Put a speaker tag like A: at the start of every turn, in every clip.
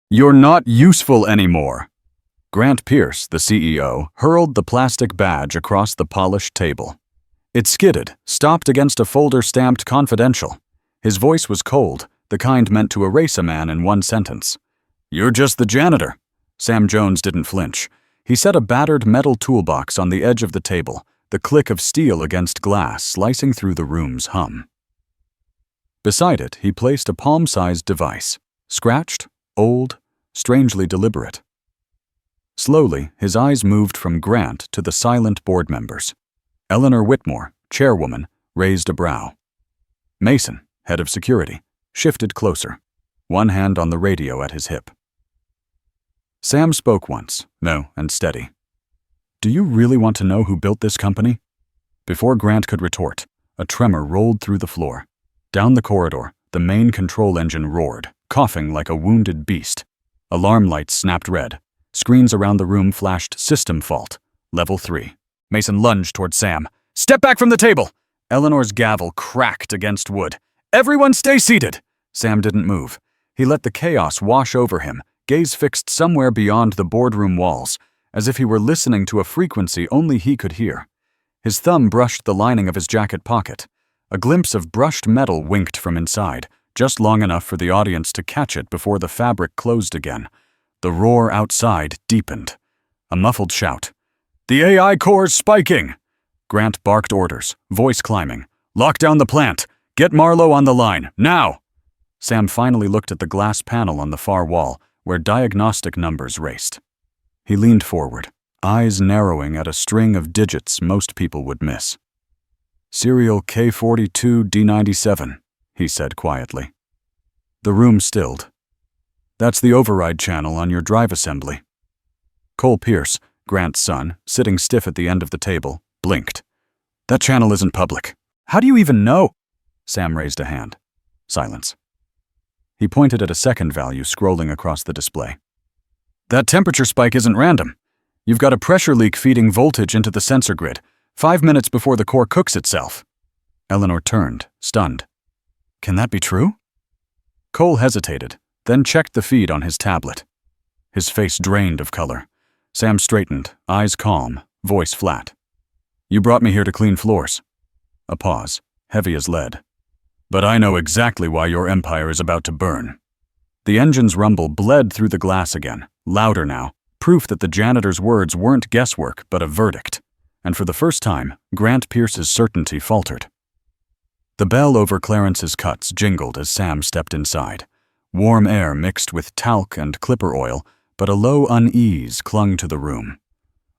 A: You're not useful anymore. Grant Pierce, the CEO, hurled the plastic badge across the polished table. It skidded, stopped against a folder stamped confidential. His voice was cold, the kind meant to erase a man in one sentence. You're just the janitor. Sam Jones didn't flinch. He set a battered metal toolbox on the edge of the table, the click of steel against glass slicing through the room's hum. Beside it, he placed a palm-sized device, scratched, old, strangely deliberate. Slowly, his eyes moved from Grant to the silent board members. Eleanor Whitmore, chairwoman, raised a brow. Mason, head of security, shifted closer, one hand on the radio at his hip. Sam spoke once, no and steady. Do you really want to know who built this company? Before Grant could retort, a tremor rolled through the floor. Down the corridor, the main control engine roared, coughing like a wounded beast. Alarm lights snapped red. Screens around the room flashed system fault. Level 3. Mason lunged toward Sam. Step back from the table! Eleanor's gavel cracked against wood. Everyone stay seated! Sam didn't move. He let the chaos wash over him, gaze fixed somewhere beyond the boardroom walls, as if he were listening to a frequency only he could hear. His thumb brushed the lining of his jacket pocket. A glimpse of brushed metal winked from inside, just long enough for the audience to catch it before the fabric closed again. The roar outside deepened. A muffled shout. The AI core's spiking! Grant barked orders, voice climbing. Lock down the plant! Get Marlowe on the line, now! Sam finally looked at the glass panel on the far wall, where diagnostic numbers raced. He leaned forward, eyes narrowing at a string of digits most people would miss. Serial K42D97, he said quietly. The room stilled. That's the override channel on your drive assembly. Cole Pierce, Grant's son, sitting stiff at the end of the table, blinked. That channel isn't public. How do you even know? Sam raised a hand. Silence. He pointed at a second value scrolling across the display. That temperature spike isn't random. You've got a pressure leak feeding voltage into the sensor grid, 5 minutes before the core cooks itself. Eleanor turned, stunned. Can that be true? Cole hesitated, then checked the feed on his tablet. His face drained of color. Sam straightened, eyes calm, voice flat. You brought me here to clean floors. A pause, heavy as lead. But I know exactly why your empire is about to burn. The engine's rumble bled through the glass again, louder now, proof that the janitor's words weren't guesswork but a verdict. And for the first time, Grant Pierce's certainty faltered. The bell over Clarence's cuts jingled as Sam stepped inside. Warm air mixed with talc and clipper oil, but a low unease clung to the room.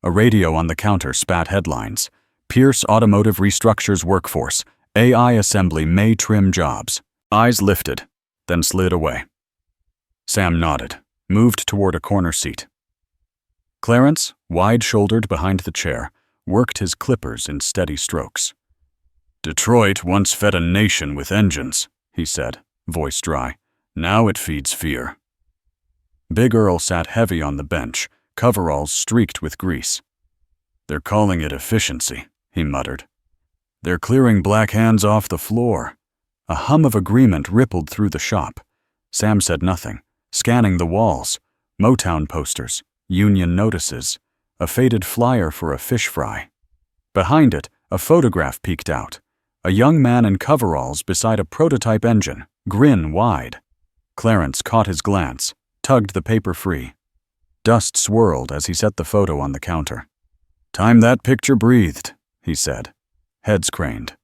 A: A radio on the counter spat headlines. Pierce Automotive restructures workforce. AI assembly may trim jobs. Eyes lifted, then slid away. Sam nodded, moved toward a corner seat. Clarence, wide-shouldered behind the chair, worked his clippers in steady strokes. Detroit once fed a nation with engines, he said, voice dry. Now it feeds fear. Big Earl sat heavy on the bench, coveralls streaked with grease. They're calling it efficiency, he muttered. They're clearing black hands off the floor. A hum of agreement rippled through the shop. Sam said nothing, scanning the walls. Motown posters, union notices, a faded flyer for a fish fry. Behind it, a photograph peeked out. A young man in coveralls beside a prototype engine, grin wide. Clarence caught his glance, tugged the paper free. Dust swirled as he set the photo on the counter. Time that picture breathed, he said. Heads craned.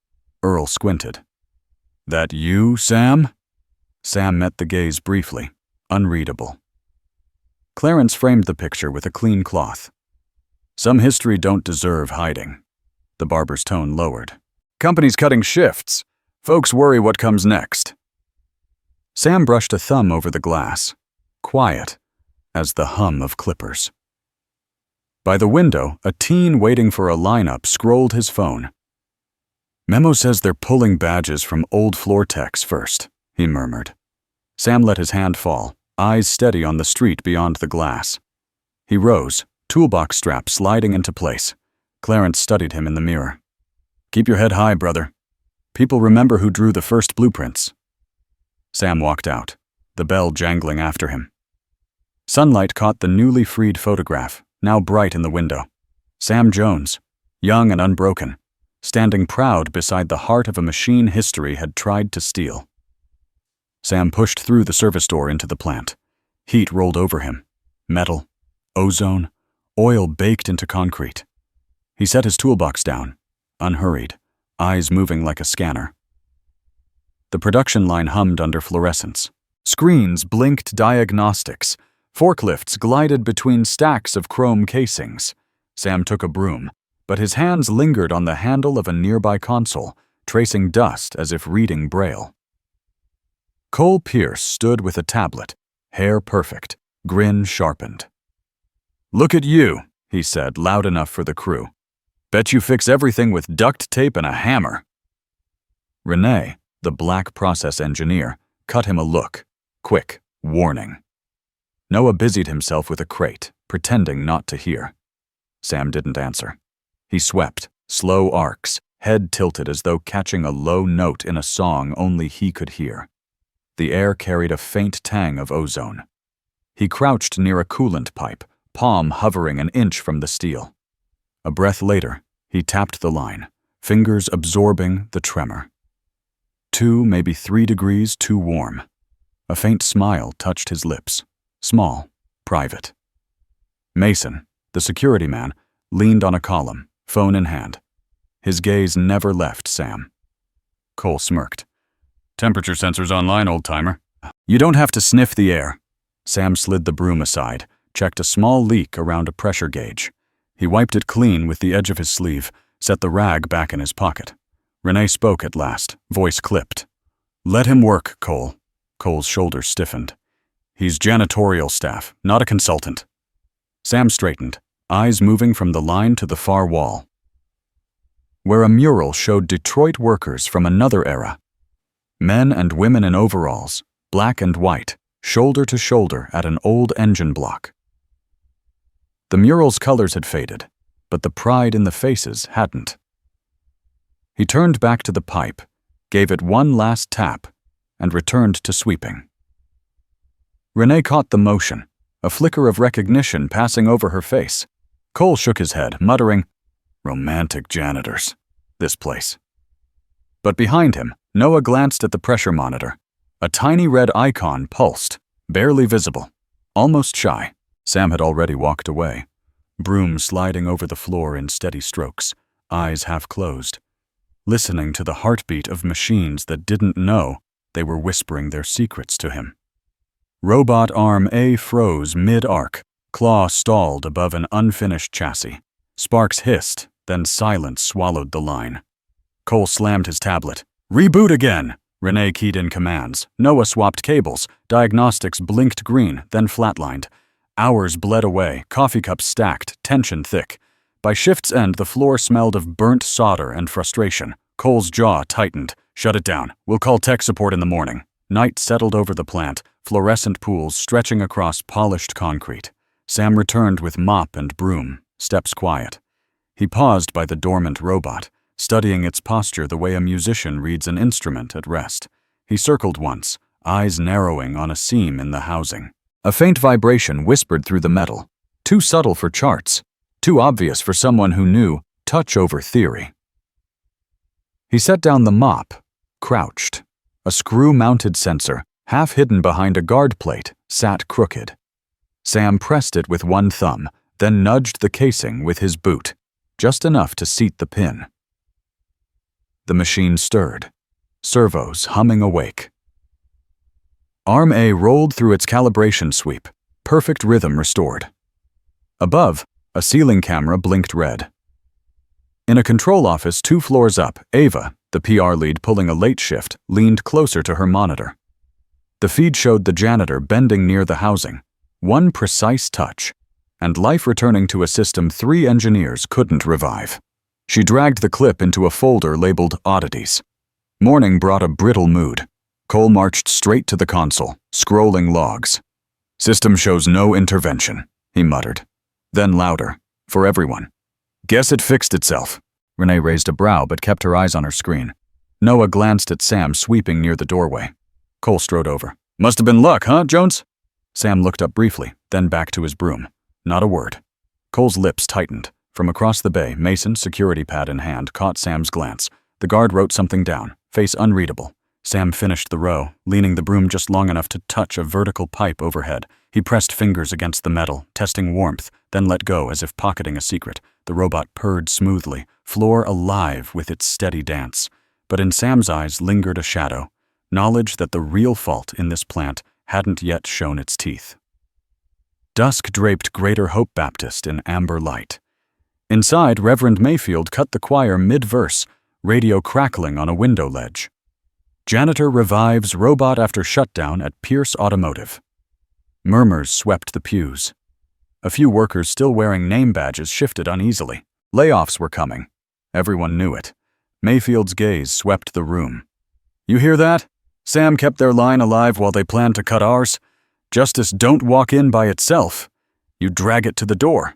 A: Earl squinted. That you, Sam? Sam met the gaze briefly, unreadable. Clarence framed the picture with a clean cloth. Some history don't deserve hiding. The barber's tone lowered. Company's cutting shifts. Folks worry what comes next. Sam brushed a thumb over the glass, quiet as the hum of clippers. By the window, a teen waiting for a lineup scrolled his phone. Memo says they're pulling badges from old floor techs first, he murmured. Sam let his hand fall, eyes steady on the street beyond the glass. He rose, toolbox strap sliding into place. Clarence studied him in the mirror. Keep your head high, brother. People remember who drew the first blueprints. Sam walked out, the bell jangling after him. Sunlight caught the newly freed photograph, now bright in the window. Sam Jones, young and unbroken, standing proud beside the heart of a machine history had tried to steal. Sam pushed through the service door into the plant. Heat rolled over him. Metal, ozone, oil baked into concrete. He set his toolbox down, unhurried, eyes moving like a scanner. The production line hummed under fluorescence. Screens blinked diagnostics. Forklifts glided between stacks of chrome casings. Sam took a broom, but his hands lingered on the handle of a nearby console, tracing dust as if reading Braille. Cole Pierce stood with a tablet, hair perfect, grin sharpened. "Look at you," he said, loud enough for the crew. "Bet you fix everything with duct tape and a hammer." Renee, the black process engineer, cut him a look, quick, warning. Noah busied himself with a crate, pretending not to hear. Sam didn't answer. He swept, slow arcs, head tilted as though catching a low note in a song only he could hear. The air carried a faint tang of ozone. He crouched near a coolant pipe, palm hovering an inch from the steel. A breath later, he tapped the line, fingers absorbing the tremor. 2, maybe 3 degrees too warm. A faint smile touched his lips. Small, private. Mason, the security man, leaned on a column, phone in hand. His gaze never left Sam. Cole smirked. "Temperature sensors online, old-timer." "You don't have to sniff the air." Sam slid the broom aside, checked a small leak around a pressure gauge. He wiped it clean with the edge of his sleeve, set the rag back in his pocket. Renee spoke at last, voice clipped. "Let him work, Cole." Cole's shoulders stiffened. "He's janitorial staff, not a consultant." Sam straightened, eyes moving from the line to the far wall, where a mural showed Detroit workers from another era. Men and women in overalls, black and white, shoulder to shoulder at an old engine block. The mural's colors had faded, but the pride in the faces hadn't. He turned back to the pipe, gave it one last tap, and returned to sweeping. Renee caught the motion, a flicker of recognition passing over her face. Cole shook his head, muttering, "Romantic janitors, this place." But behind him, Noah glanced at the pressure monitor. A tiny red icon pulsed, barely visible, almost shy. Sam had already walked away, broom sliding over the floor in steady strokes, eyes half closed, listening to the heartbeat of machines that didn't know they were whispering their secrets to him. Robot arm A froze mid-arc, claw stalled above an unfinished chassis. Sparks hissed, then silence swallowed the line. Cole slammed his tablet. "Reboot again!" Renee keyed in commands. Noah swapped cables. Diagnostics blinked green, then flatlined. Hours bled away, coffee cups stacked, tension thick. By shift's end, the floor smelled of burnt solder and frustration. Cole's jaw tightened. "Shut it down. We'll call tech support in the morning." Night settled over the plant, fluorescent pools stretching across polished concrete. Sam returned with mop and broom, steps quiet. He paused by the dormant robot, studying its posture the way a musician reads an instrument at rest. He circled once, eyes narrowing on a seam in the housing. A faint vibration whispered through the metal, too subtle for charts, too obvious for someone who knew touch over theory. He set down the mop, crouched. A screw-mounted sensor, half hidden behind a guard plate, sat crooked. Sam pressed it with one thumb, then nudged the casing with his boot, just enough to seat the pin. The machine stirred, servos humming awake. Arm A rolled through its calibration sweep, perfect rhythm restored. Above, a ceiling camera blinked red. In a control office 2 floors up, Ava, the PR lead pulling a late shift, leaned closer to her monitor. The feed showed the janitor bending near the housing, one precise touch, and life returning to a system 3 engineers couldn't revive. She dragged the clip into a folder labeled Oddities. Morning brought a brittle mood. Cole marched straight to the console, scrolling logs. "System shows no intervention," he muttered. Then louder, for everyone. "Guess it fixed itself." Renee raised a brow but kept her eyes on her screen. Noah glanced at Sam sweeping near the doorway. Cole strode over. "Must have been luck, huh, Jones?" Sam looked up briefly, then back to his broom. Not a word. Cole's lips tightened. From across the bay, Mason, security pad in hand, caught Sam's glance. The guard wrote something down, face unreadable. Sam finished the row, leaning the broom just long enough to touch a vertical pipe overhead. He pressed fingers against the metal, testing warmth, then let go as if pocketing a secret. The robot purred smoothly, floor alive with its steady dance. But in Sam's eyes lingered a shadow, knowledge that the real fault in this plant hadn't yet shown its teeth. Dusk draped Greater Hope Baptist in amber light. Inside, Reverend Mayfield cut the choir mid-verse, radio crackling on a window ledge. Janitor revives robot after shutdown at Pierce Automotive. Murmurs swept the pews. A few workers still wearing name badges shifted uneasily. Layoffs were coming. Everyone knew it. Mayfield's gaze swept the room. "You hear that? Sam kept their line alive while they planned to cut ours. Justice don't walk in by itself. You drag it to the door."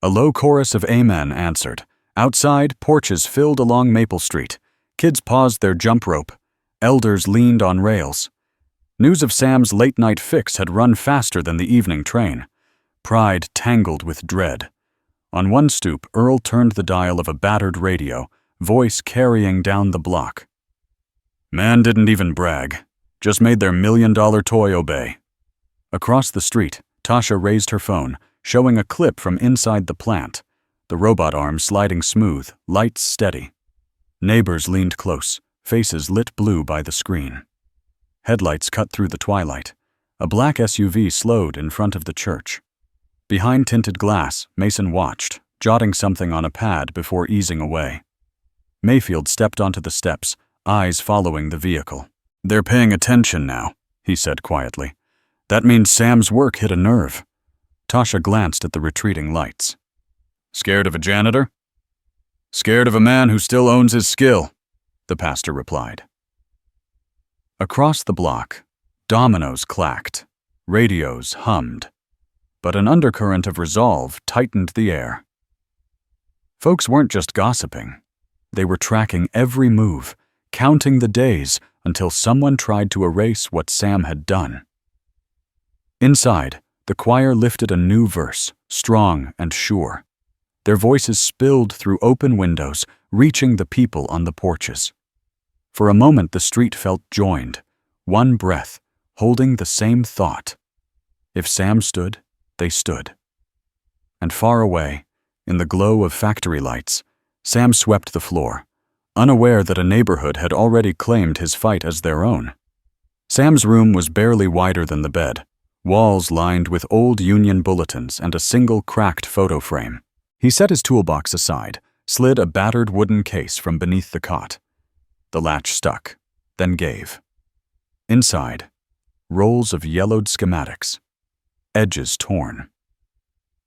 A: A low chorus of amen answered. Outside, porches filled along Maple Street. Kids paused their jump rope. Elders leaned on rails. News of Sam's late-night fix had run faster than the evening train. Pride tangled with dread. On one stoop, Earl turned the dial of a battered radio, voice carrying down the block. "Man didn't even brag. Just made their $1 million toy obey." Across the street, Tasha raised her phone, showing a clip from inside the plant, the robot arm sliding smooth, lights steady. Neighbors leaned close, faces lit blue by the screen. Headlights cut through the twilight. A black SUV slowed in front of the church. Behind tinted glass, Mason watched, jotting something on a pad before easing away. Mayfield stepped onto the steps, eyes following the vehicle. "They're paying attention now," he said quietly. "That means Sam's work hit a nerve." Tasha glanced at the retreating lights. "Scared of a janitor?" "Scared of a man who still owns his skill," the pastor replied. Across the block, dominoes clacked, radios hummed, but an undercurrent of resolve tightened the air. Folks weren't just gossiping. They were tracking every move, counting the days until someone tried to erase what Sam had done. Inside, the choir lifted a new verse, strong and sure. Their voices spilled through open windows, reaching the people on the porches. For a moment the street felt joined, one breath, holding the same thought. If Sam stood, they stood. And far away, in the glow of factory lights, Sam swept the floor, unaware that a neighborhood had already claimed his fight as their own. Sam's room was barely wider than the bed, walls lined with old union bulletins and a single cracked photo frame. He set his toolbox aside, slid a battered wooden case from beneath the cot. The latch stuck, then gave. Inside, rolls of yellowed schematics, edges torn.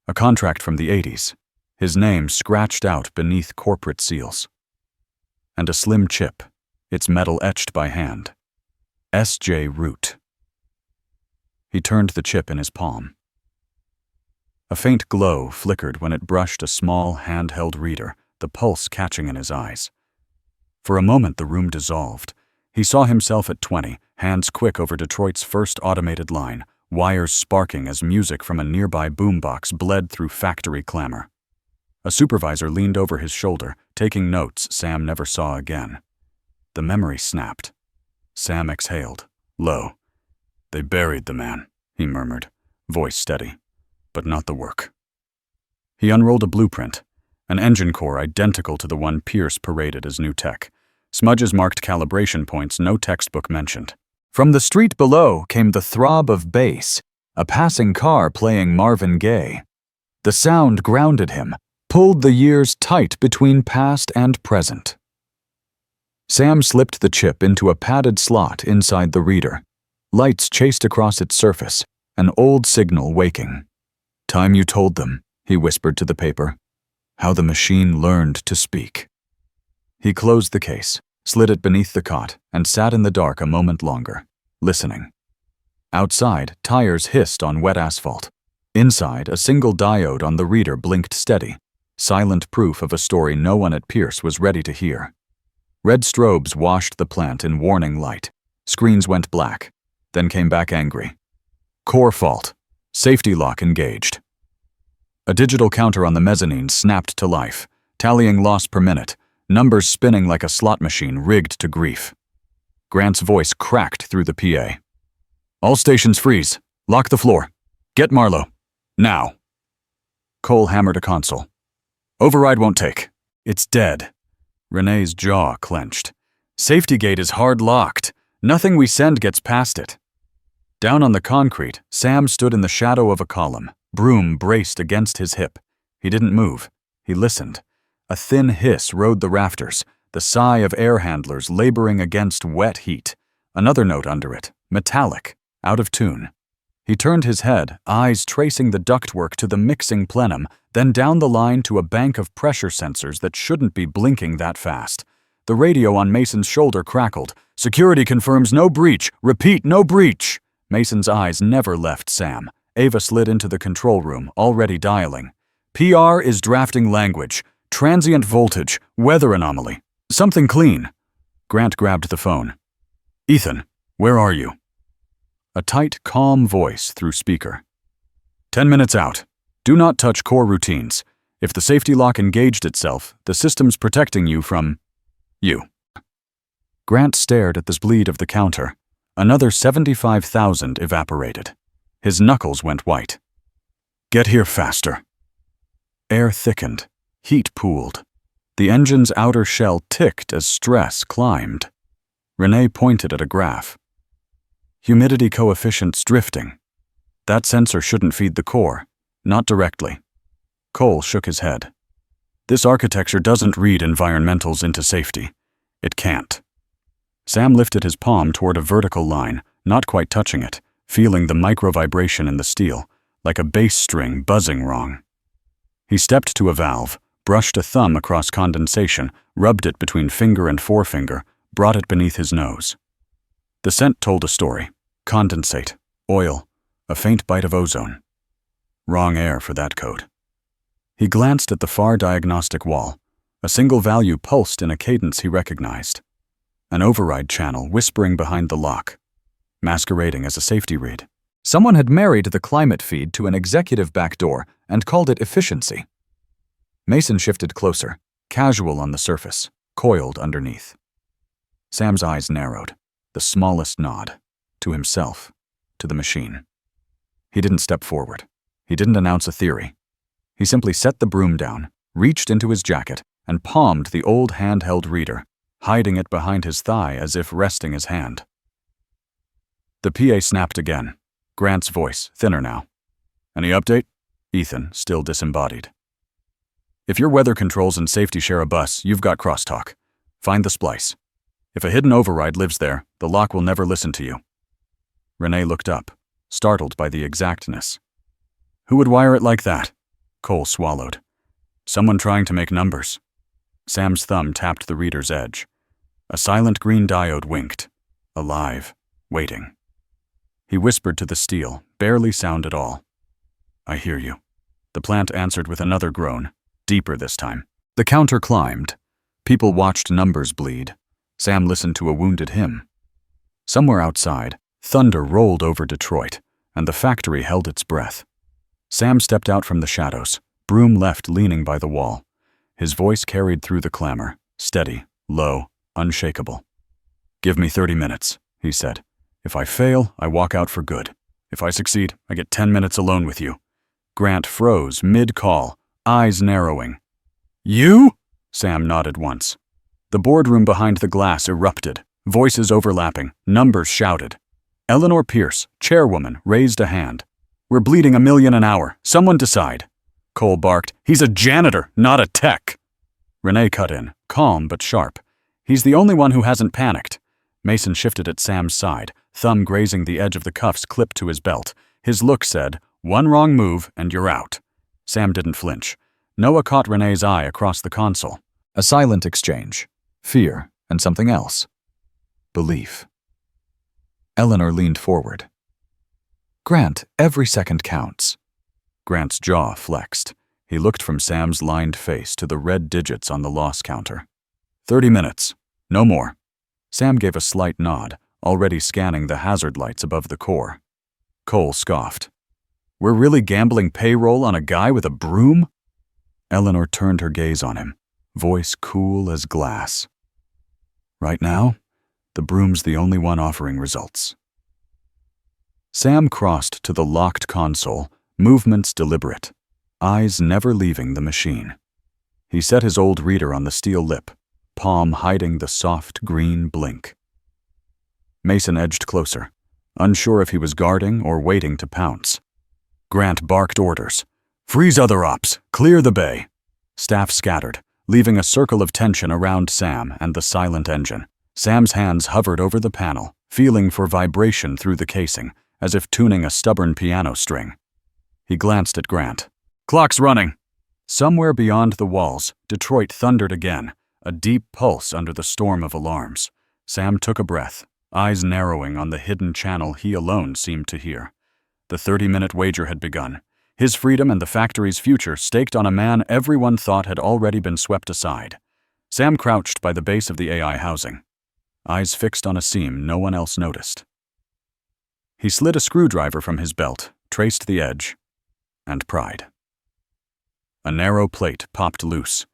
A: A contract from the 80s, his name scratched out beneath corporate seals. And a slim chip, its metal etched by hand. S.J. Root. He turned the chip in his palm. A faint glow flickered when it brushed a small handheld reader, the pulse catching in his eyes. For a moment the room dissolved. He saw himself at 20, hands quick over Detroit's first automated line, wires sparking as music from a nearby boombox bled through factory clamor. A supervisor leaned over his shoulder, taking notes Sam never saw again. The memory snapped. Sam exhaled, low. "They buried the man," he murmured, voice steady. "But not the work." He unrolled a blueprint, an engine core identical to the one Pierce paraded as new tech. Smudges marked calibration points no textbook mentioned. From the street below came the throb of bass, a passing car playing Marvin Gaye. The sound grounded him, pulled the years tight between past and present. Sam slipped the chip into a padded slot inside the reader. Lights chased across its surface, an old signal waking. "Time you told them," he whispered to the paper. "How the machine learned to speak." He closed the case, slid it beneath the cot, and sat in the dark a moment longer, listening. Outside, tires hissed on wet asphalt. Inside, a single diode on the reader blinked steady, silent proof of a story no one at Pierce was ready to hear. Red strobes washed the plant in warning light. Screens went black, then came back angry. "Core fault," Safety lock engaged. A digital counter on the mezzanine snapped to life, tallying loss per minute, numbers spinning like a slot machine rigged to grief. Grant's voice cracked through the PA. All stations freeze. Lock the floor. Get Marlowe. Now. Cole hammered a console. Override won't take. It's dead. Renee's jaw clenched. Safety gate is hard locked. Nothing we send gets past it. Down on the concrete, Sam stood in the shadow of a column, broom braced against his hip. He didn't move. He listened. A thin hiss rode the rafters, the sigh of air handlers laboring against wet heat. Another note under it, metallic, out of tune. He turned his head, eyes tracing the ductwork to the mixing plenum, then down the line to a bank of pressure sensors that shouldn't be blinking that fast. The radio on Mason's shoulder crackled. Security confirms no breach. Repeat, no breach. Mason's eyes never left Sam. Ava slid into the control room, already dialing. PR is drafting language. Transient voltage. Weather anomaly. Something clean. Grant grabbed the phone. Ethan, where are you? A tight, calm voice through speaker. 10 minutes out. Do not touch core routines. If the safety lock engaged itself, the system's protecting you from you. Grant stared at the bleed of the counter. Another 75,000 evaporated. His knuckles went white. Get here faster. Air thickened. Heat pooled. The engine's outer shell ticked as stress climbed. Renee pointed at a graph. Humidity coefficient's drifting. That sensor shouldn't feed the core. Not directly. Cole shook his head. This architecture doesn't read environmentals into safety. It can't. Sam lifted his palm toward a vertical line, not quite touching it, feeling the micro-vibration in the steel, like a bass string buzzing wrong. He stepped to a valve, brushed a thumb across condensation, rubbed it between finger and forefinger, brought it beneath his nose. The scent told a story. Condensate, oil, a faint bite of ozone. Wrong air for that code. He glanced at the far diagnostic wall. A single value pulsed in a cadence he recognized. An override channel whispering behind the lock, masquerading as a safety read. Someone had married the climate feed to an executive backdoor and called it efficiency. Mason shifted closer, casual on the surface, coiled underneath. Sam's eyes narrowed, the smallest nod, to himself, to the machine. He didn't step forward. He didn't announce a theory. He simply set the broom down, reached into his jacket, and palmed the old handheld reader, hiding it behind his thigh as if resting his hand. The PA snapped again, Grant's voice, thinner now. Any update? Ethan, still disembodied. If your weather controls and safety share a bus, you've got crosstalk. Find the splice. If a hidden override lives there, the lock will never listen to you. Renee looked up, startled by the exactness. Who would wire it like that? Cole swallowed. Someone trying to make numbers. Sam's thumb tapped the reader's edge. A silent green diode winked. Alive. Waiting. He whispered to the steel, barely sound at all. I hear you. The plant answered with another groan, deeper this time. The counter climbed. People watched numbers bleed. Sam listened to a wounded hymn. Somewhere outside, thunder rolled over Detroit, and the factory held its breath. Sam stepped out from the shadows, broom left leaning by the wall. His voice carried through the clamor, steady, low, unshakable. Give me 30 minutes, he said. If I fail, I walk out for good. If I succeed, I get 10 minutes alone with you. Grant froze mid-call, eyes narrowing. You? Sam nodded once. The boardroom behind the glass erupted, voices overlapping, numbers shouted. Eleanor Pierce, chairwoman, raised a hand. We're bleeding 1 million an hour. Someone decide. Cole barked. He's a janitor, not a tech. Renee cut in, calm but sharp. He's the only one who hasn't panicked. Mason shifted at Sam's side, thumb grazing the edge of the cuffs clipped to his belt. His look said, one wrong move and you're out. Sam didn't flinch. Noah caught Renee's eye across the console. A silent exchange. Fear and something else. Belief. Eleanor leaned forward. Grant, every second counts. Grant's jaw flexed. He looked from Sam's lined face to the red digits on the loss counter. 30 minutes. No more. Sam gave a slight nod, already scanning the hazard lights above the core. Cole scoffed. We're really gambling payroll on a guy with a broom? Eleanor turned her gaze on him, voice cool as glass. Right now, the broom's the only one offering results. Sam crossed to the locked console, movements deliberate, eyes never leaving the machine. He set his old reader on the steel lip, palm hiding the soft green blink. Mason edged closer, unsure if he was guarding or waiting to pounce. Grant barked orders. Freeze other ops, clear the bay. Staff scattered, leaving a circle of tension around Sam and the silent engine. Sam's hands hovered over the panel, feeling for vibration through the casing, as if tuning a stubborn piano string. He glanced at Grant. Clock's running. Somewhere beyond the walls, Detroit thundered again, a deep pulse under the storm of alarms. Sam took a breath, eyes narrowing on the hidden channel he alone seemed to hear. The 30-minute wager had begun, his freedom and the factory's future staked on a man everyone thought had already been swept aside. Sam crouched by the base of the AI housing, eyes fixed on a seam no one else noticed. He slid a screwdriver from his belt, traced the edge, and pried. A narrow plate popped loose,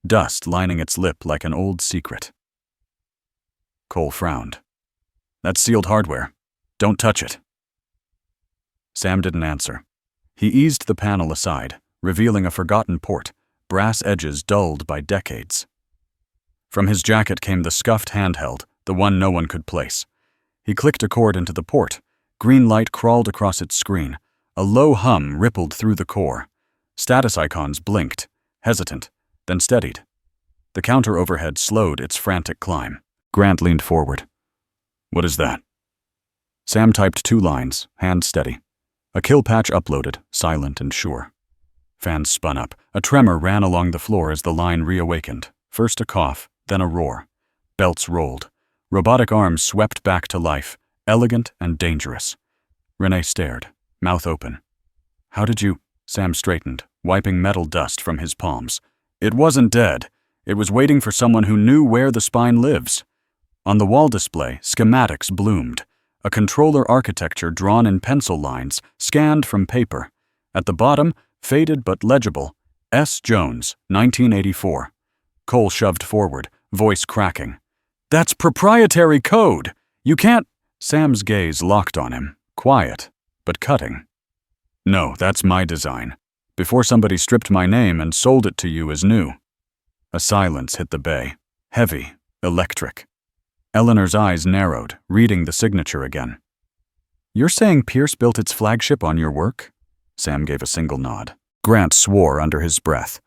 A: dust lining its lip like an old secret. Cole frowned. That's sealed hardware. Don't touch it. Sam didn't answer. He eased the panel aside, revealing a forgotten port, brass edges dulled by decades. From his jacket came the scuffed handheld, the one no one could place. He clicked a cord into the port. Green light crawled across its screen. A low hum rippled through the core. Status icons blinked, hesitant, then steadied. The counter overhead slowed its frantic climb. Grant leaned forward. What is that? Sam typed 2 lines, hand steady. A kill patch uploaded, silent and sure. Fans spun up. A tremor ran along the floor as the line reawakened. First a cough, then a roar. Belts rolled. Robotic arms swept back to life, elegant and dangerous. Renee stared, mouth open. How did you... Sam straightened, wiping metal dust from his palms. It wasn't dead. It was waiting for someone who knew where the spine lives. On the wall display, schematics bloomed. A controller architecture drawn in pencil lines, scanned from paper. At the bottom, faded but legible, S. Jones, 1984. Cole shoved forward, voice cracking. That's proprietary code! You can't... Sam's gaze locked on him, quiet, but cutting. No, that's my design. Before somebody stripped my name and sold it to you as new. A silence hit the bay, heavy, electric. Eleanor's eyes narrowed, reading the signature again. You're saying Pierce built its flagship on your work? Sam gave a single nod. Grant swore under his breath.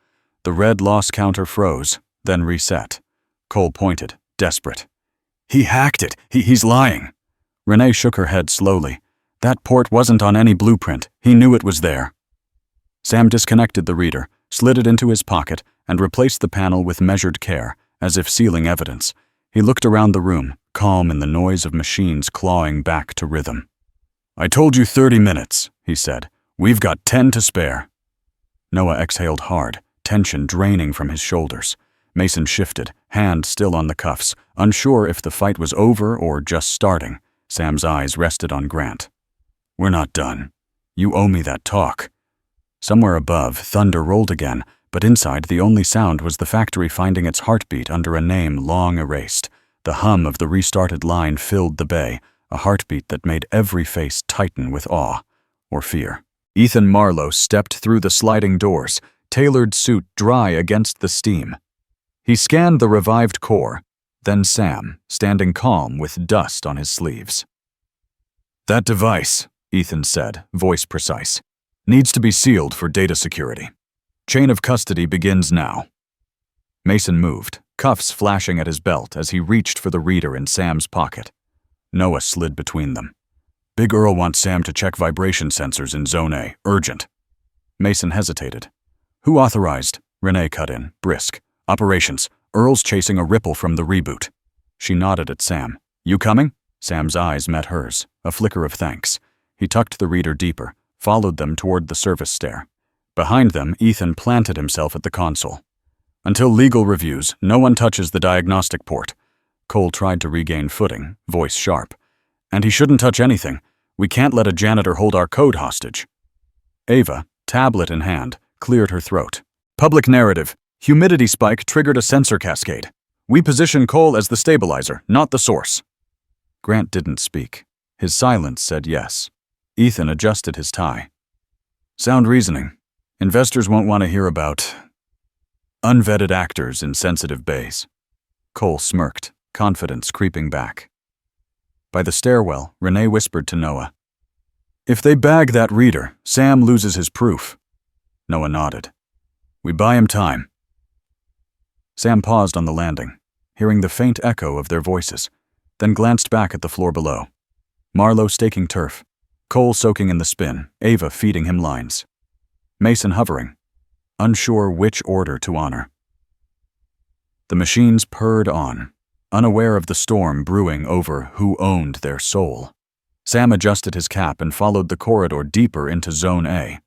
A: The red loss counter froze, then reset. Cole pointed, desperate. He hacked it. He's lying. Renee shook her head slowly. That port wasn't on any blueprint. He knew it was there. Sam disconnected the reader, slid it into his pocket, and replaced the panel with measured care, as if sealing evidence. He looked around the room, calm in the noise of machines clawing back to rhythm. I told you 30 minutes, he said. We've got 10 to spare. Noah exhaled hard, tension draining from his shoulders. Mason shifted, hand still on the cuffs, unsure if the fight was over or just starting. Sam's eyes rested on Grant. We're not done. You owe me that talk. Somewhere above, thunder rolled again, but inside the only sound was the factory finding its heartbeat under a name long erased. The hum of the restarted line filled the bay, a heartbeat that made every face tighten with awe or fear. Ethan Marlowe stepped through the sliding doors, tailored suit dry against the steam. He scanned the revived core, then Sam, standing calm with dust on his sleeves. That device, Ethan said, voice precise, needs to be sealed for data security. Chain of custody begins now. Mason moved, cuffs flashing at his belt as he reached for the reader in Sam's pocket. Noah slid between them. Big Earl wants Sam to check vibration sensors in Zone A, urgent. Mason hesitated. Who authorized? Renee cut in, brisk. Operations. Earl's chasing a ripple from the reboot. She nodded at Sam. You coming? Sam's eyes met hers, a flicker of thanks. He tucked the reader deeper, followed them toward the service stair. Behind them, Ethan planted himself at the console. Until legal reviews, no one touches the diagnostic port. Cole tried to regain footing, voice sharp. And he shouldn't touch anything. We can't let a janitor hold our code hostage. Ava, tablet in hand, cleared her throat. Public narrative. Humidity spike triggered a sensor cascade. We position coal as the stabilizer, not the source. Grant didn't speak. His silence said yes. Ethan adjusted his tie. Sound reasoning. Investors won't want to hear about unvetted actors in sensitive bays. Cole smirked, confidence creeping back. By the stairwell, Renee whispered to Noah. If they bag that reader, Sam loses his proof. Noah nodded. We buy him time. Sam paused on the landing, hearing the faint echo of their voices, then glanced back at the floor below. Marlowe staking turf, Cole soaking in the spin, Ava feeding him lines. Mason hovering, unsure which order to honor. The machines purred on, unaware of the storm brewing over who owned their soul. Sam adjusted his cap and followed the corridor deeper into Zone A.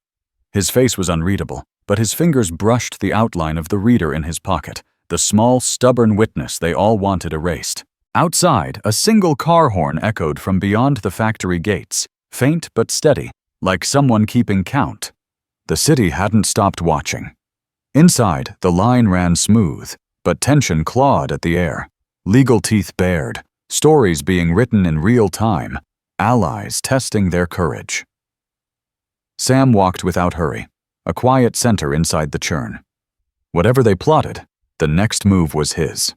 A: His face was unreadable, but his fingers brushed the outline of the reader in his pocket, the small, stubborn witness they all wanted erased. Outside, a single car horn echoed from beyond the factory gates, faint but steady, like someone keeping count. The city hadn't stopped watching. Inside, the line ran smooth, but tension clawed at the air. Legal teeth bared, stories being written in real time, allies testing their courage. Sam walked without hurry, a quiet center inside the churn. Whatever they plotted, the next move was his.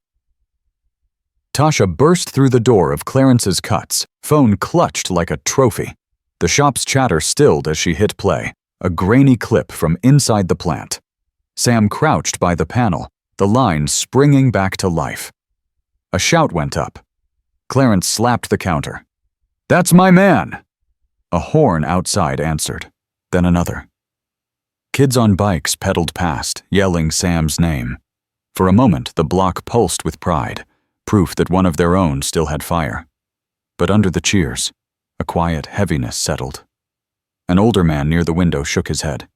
A: Tasha burst through the door of Clarence's Cuts, phone clutched like a trophy. The shop's chatter stilled as she hit play, a grainy clip from inside the plant. Sam crouched by the panel, the line springing back to life. A shout went up. Clarence slapped the counter. That's my man! A horn outside answered, then another. Kids on bikes pedaled past, yelling Sam's name. For a moment, the block pulsed with pride, proof that one of their own still had fire. But under the cheers, a quiet heaviness settled. An older man near the window shook his head.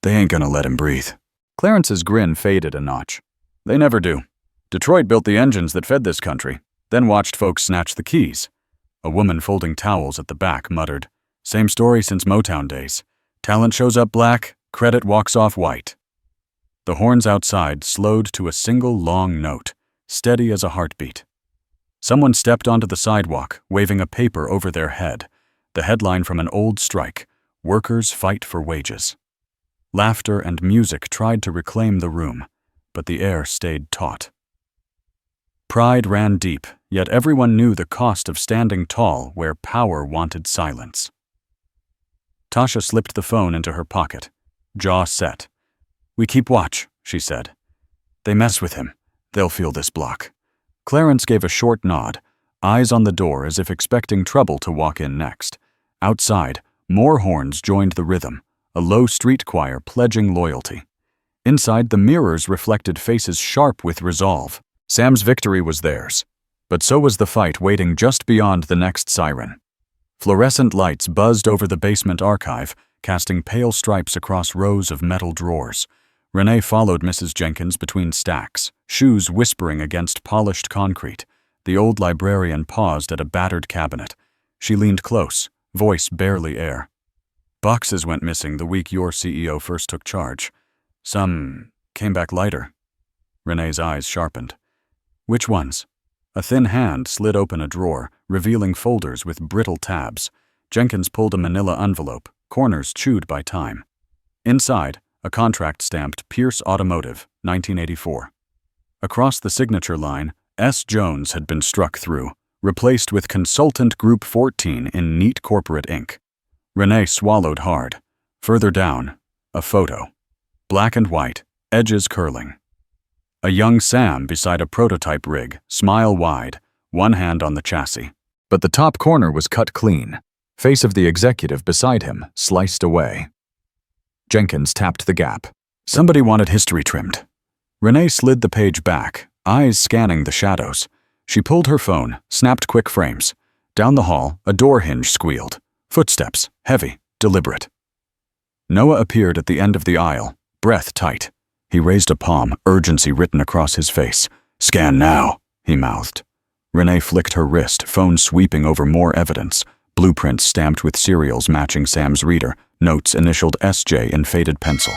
A: They ain't gonna let him breathe. Clarence's grin faded a notch. They never do. Detroit built the engines that fed this country, then watched folks snatch the keys. A woman folding towels at the back muttered, Same story since Motown days. Talent shows up black, credit walks off white. The horns outside slowed to a single long note, steady as a heartbeat. Someone stepped onto the sidewalk, waving a paper over their head, the headline from an old strike, Workers Fight for Wages. Laughter and music tried to reclaim the room, but the air stayed taut. Pride ran deep, yet everyone knew the cost of standing tall where power wanted silence. Tasha slipped the phone into her pocket, jaw set. We keep watch, she said. They mess with him. They'll feel this block. Clarence gave a short nod, eyes on the door as if expecting trouble to walk in next. Outside, more horns joined the rhythm, a low street choir pledging loyalty. Inside, the mirrors reflected faces sharp with resolve. Sam's victory was theirs, but so was the fight waiting just beyond the next siren. Fluorescent lights buzzed over the basement archive, casting pale stripes across rows of metal drawers. Renee followed Mrs. Jenkins between stacks, shoes whispering against polished concrete. The old librarian paused at a battered cabinet. She leaned close, voice barely air. Boxes went missing the week your CEO first took charge. Some came back lighter. Renee's eyes sharpened. Which ones? A thin hand slid open a drawer, revealing folders with brittle tabs. Jenkins pulled a manila envelope, corners chewed by time. Inside, a contract stamped Pierce Automotive, 1984. Across the signature line, S. Jones had been struck through, replaced with Consultant Group 14 in neat corporate ink. Renee swallowed hard. Further down, a photo. Black and white, edges curling. A young Sam beside a prototype rig, smile wide, one hand on the chassis. But the top corner was cut clean. Face of the executive beside him sliced away. Jenkins tapped the gap. Somebody wanted history trimmed. Renee slid the page back, eyes scanning the shadows. She pulled her phone, snapped quick frames. Down the hall, a door hinge squealed. Footsteps, heavy, deliberate. Noah appeared at the end of the aisle, breath tight. He raised a palm, urgency written across his face. Scan now, he mouthed. Renee flicked her wrist, phone sweeping over more evidence. Blueprints stamped with serials matching Sam's reader, Notes initialed SJ in faded pencil.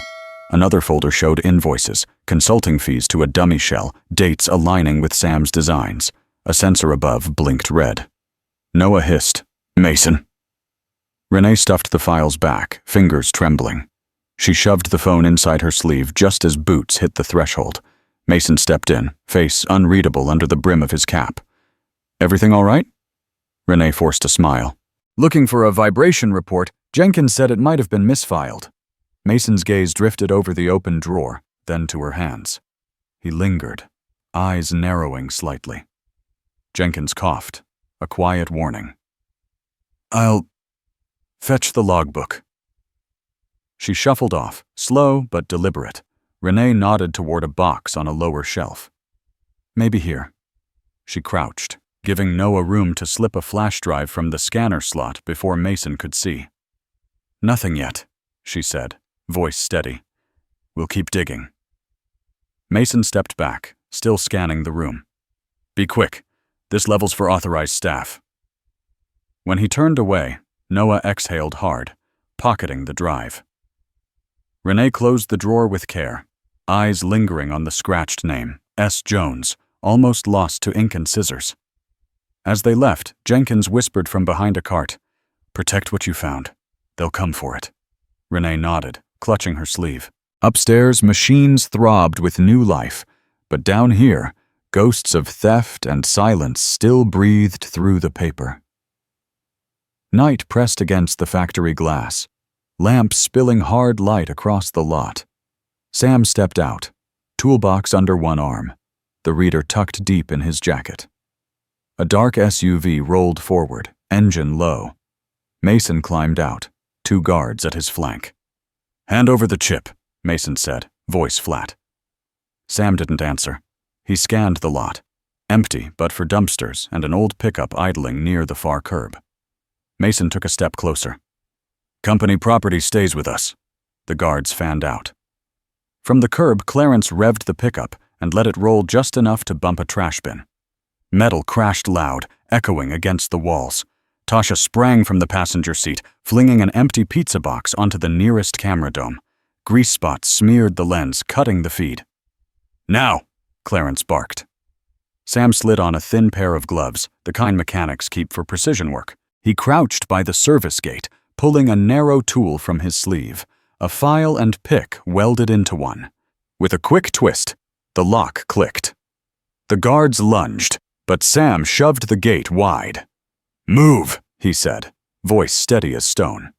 A: Another folder showed invoices, consulting fees to a dummy shell, dates aligning with Sam's designs. A sensor above blinked red. Noah hissed, "Mason." Renee stuffed the files back, fingers trembling. She shoved the phone inside her sleeve just as boots hit the threshold. Mason stepped in, face unreadable under the brim of his cap. "Everything all right?" Renee forced a smile. "Looking for a vibration report. Jenkins said it might have been misfiled." Mason's gaze drifted over the open drawer, then to her hands. He lingered, eyes narrowing slightly. Jenkins coughed, a quiet warning. "I'll fetch the logbook." She shuffled off, slow but deliberate. Renee nodded toward a box on a lower shelf. "Maybe here." She crouched, giving Noah room to slip a flash drive from the scanner slot before Mason could see. "Nothing yet," she said, voice steady. "We'll keep digging." Mason stepped back, still scanning the room. "Be quick. This level's for authorized staff." When he turned away, Noah exhaled hard, pocketing the drive. Renee closed the drawer with care, eyes lingering on the scratched name, S. Jones, almost lost to ink and scissors. As they left, Jenkins whispered from behind a cart, "Protect what you found. They'll come for it." Renee nodded, clutching her sleeve. Upstairs, machines throbbed with new life, but down here, ghosts of theft and silence still breathed through the paper. Night pressed against the factory glass, lamps spilling hard light across the lot. Sam stepped out, toolbox under one arm, the reader tucked deep in his jacket. A dark SUV rolled forward, engine low. Mason climbed out, 2 guards at his flank. "Hand over the chip," Mason said, voice flat. Sam didn't answer. He scanned the lot, empty but for dumpsters and an old pickup idling near the far curb. Mason took a step closer. "Company property stays with us." The guards fanned out. From the curb, Clarence revved the pickup and let it roll just enough to bump a trash bin. Metal crashed loud, echoing against the walls. Tasha sprang from the passenger seat, flinging an empty pizza box onto the nearest camera dome. Grease spots smeared the lens, cutting the feed. "Now!" Clarence barked. Sam slid on a thin pair of gloves, the kind mechanics keep for precision work. He crouched by the service gate, pulling a narrow tool from his sleeve, a file and pick welded into one. With a quick twist, the lock clicked. The guards lunged, but Sam shoved the gate wide. "Move," he said, voice steady as stone.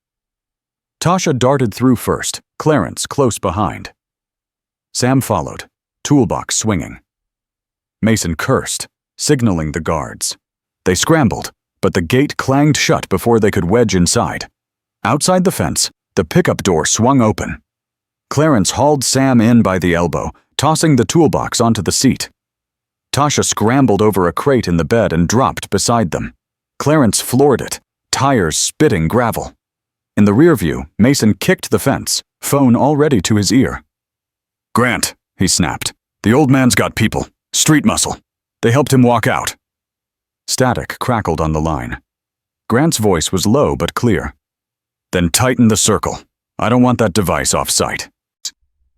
A: Tasha darted through first, Clarence close behind. Sam followed, toolbox swinging. Mason cursed, signaling the guards. They scrambled, but the gate clanged shut before they could wedge inside. Outside the fence, the pickup door swung open. Clarence hauled Sam in by the elbow, tossing the toolbox onto the seat. Tasha scrambled over a crate in the bed and dropped beside them. Clarence floored it, tires spitting gravel. In the rear view, Mason kicked the fence, phone already to his ear. "Grant," he snapped. "The old man's got people. Street muscle. They helped him walk out." Static crackled on the line. Grant's voice was low but clear. "Then tighten the circle. I don't want that device off site."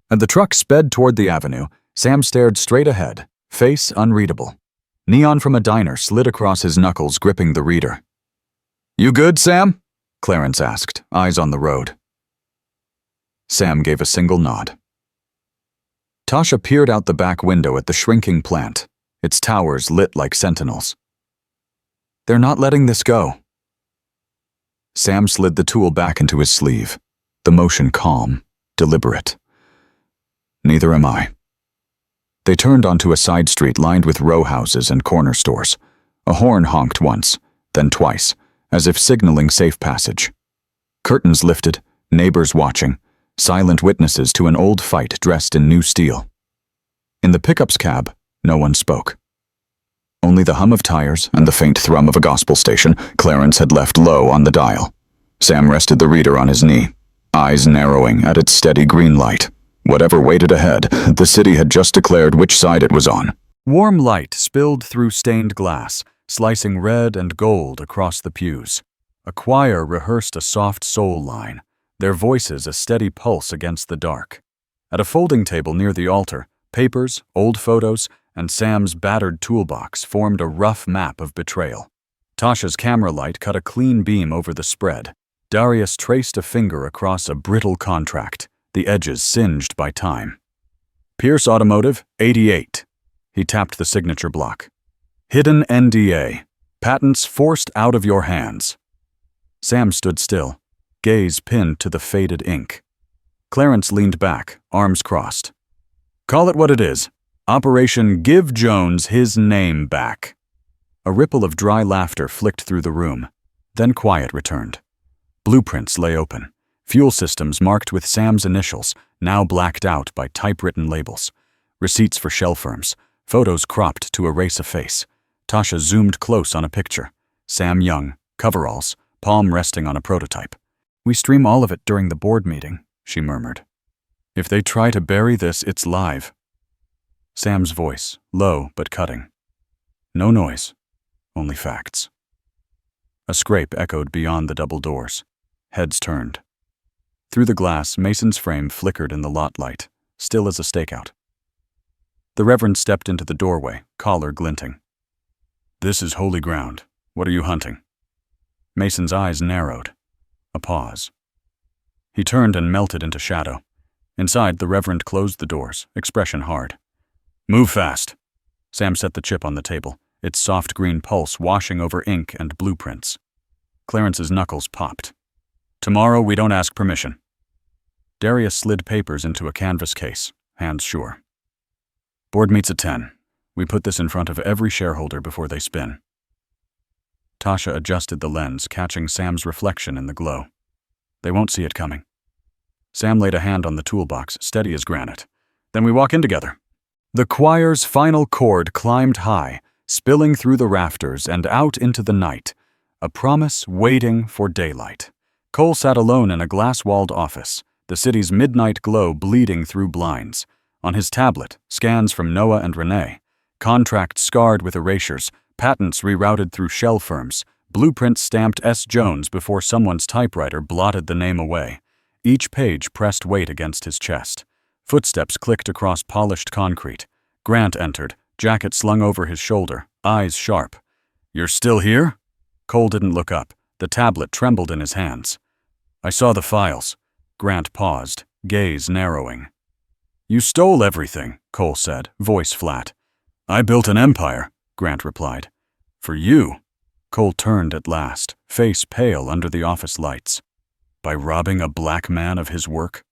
A: As the truck sped toward the avenue, Sam stared straight ahead, face unreadable. Neon from a diner slid across his knuckles, gripping the reader. "You good, Sam?" Clarence asked, eyes on the road. Sam gave a single nod. Tasha peered out the back window at the shrinking plant, its towers lit like sentinels. "They're not letting this go." Sam slid the tool back into his sleeve, the motion calm, deliberate. "Neither am I." They turned onto a side street lined with row houses and corner stores. A horn honked once, then twice, as if signaling safe passage. Curtains lifted, neighbors watching, silent witnesses to an old fight dressed in new steel. In the pickup's cab, no one spoke. Only the hum of tires and the faint thrum of a gospel station Clarence had left low on the dial. Sam rested the reader on his knee, eyes narrowing at its steady green light. Whatever waited ahead, the city had just declared which side it was on. Warm light spilled through stained glass, slicing red and gold across the pews. A choir rehearsed a soft soul line, their voices a steady pulse against the dark. At a folding table near the altar, papers, old photos, and Sam's battered toolbox formed a rough map of betrayal. Tasha's camera light cut a clean beam over the spread. Darius traced a finger across a brittle contract, the edges singed by time. Pierce Automotive, 88. He tapped the signature block. Hidden NDA. Patents forced out of your hands. Sam stood still, gaze pinned to the faded ink. Clarence leaned back, arms crossed. Call it what it is. Operation Give Jones His Name Back. A ripple of dry laughter flicked through the room. Then quiet returned. Blueprints lay open. Fuel systems marked with Sam's initials, now blacked out by typewritten labels. Receipts for shell firms. Photos cropped to erase a face. Tasha zoomed close on a picture. Sam Young, coveralls, palm resting on a prototype. We stream all of it during the board meeting, she murmured. If they try to bury this, it's live. Sam's voice, low but cutting. No noise, only facts. A scrape echoed beyond the double doors. Heads turned. Through the glass, Mason's frame flickered in the lot light, still as a stakeout. The Reverend stepped into the doorway, collar glinting. This is holy ground. What are you hunting? Mason's eyes narrowed. A pause. He turned and melted into shadow. Inside, the Reverend closed the doors, expression hard. Move fast. Sam set the chip on the table, its soft green pulse washing over ink and blueprints. Clarence's knuckles popped. Tomorrow we don't ask permission. Darius slid papers into a canvas case, hands sure. Board meets at 10. We put this in front of every shareholder before they spin. Tasha adjusted the lens, catching Sam's reflection in the glow. They won't see it coming. Sam laid a hand on the toolbox, steady as granite. Then we walk in together. The choir's final chord climbed high, spilling through the rafters and out into the night, a promise waiting for daylight. Cole sat alone in a glass-walled office, the city's midnight glow bleeding through blinds. On his tablet, scans from Noah and Renee, contracts scarred with erasures, patents rerouted through shell firms, blueprints stamped S. Jones before someone's typewriter blotted the name away. Each page pressed weight against his chest. Footsteps clicked across polished concrete. Grant entered, jacket slung over his shoulder, eyes sharp. You're still here? Cole didn't look up. The tablet trembled in his hands. I saw the files. Grant paused, gaze narrowing. You stole everything, Cole said, voice flat. I built an empire, Grant replied. For you? Cole turned at last, face pale under the office lights. By robbing a black man of his work?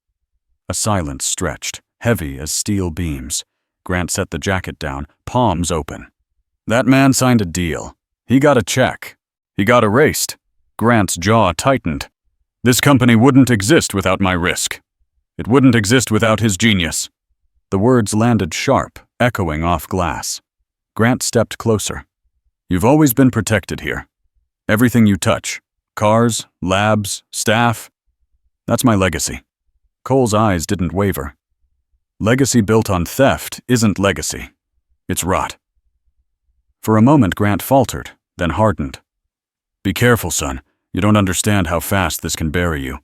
A: A silence stretched, heavy as steel beams. Grant set the jacket down, palms open. That man signed a deal. He got a check. He got erased. Grant's jaw tightened. This company wouldn't exist without my risk. It wouldn't exist without his genius. The words landed sharp, echoing off glass. Grant stepped closer. You've always been protected here. Everything you touch. Cars, labs, staff. That's my legacy. Cole's eyes didn't waver. Legacy built on theft isn't legacy. It's rot. For a moment, Grant faltered, then hardened. Be careful, son. You don't understand how fast this can bury you.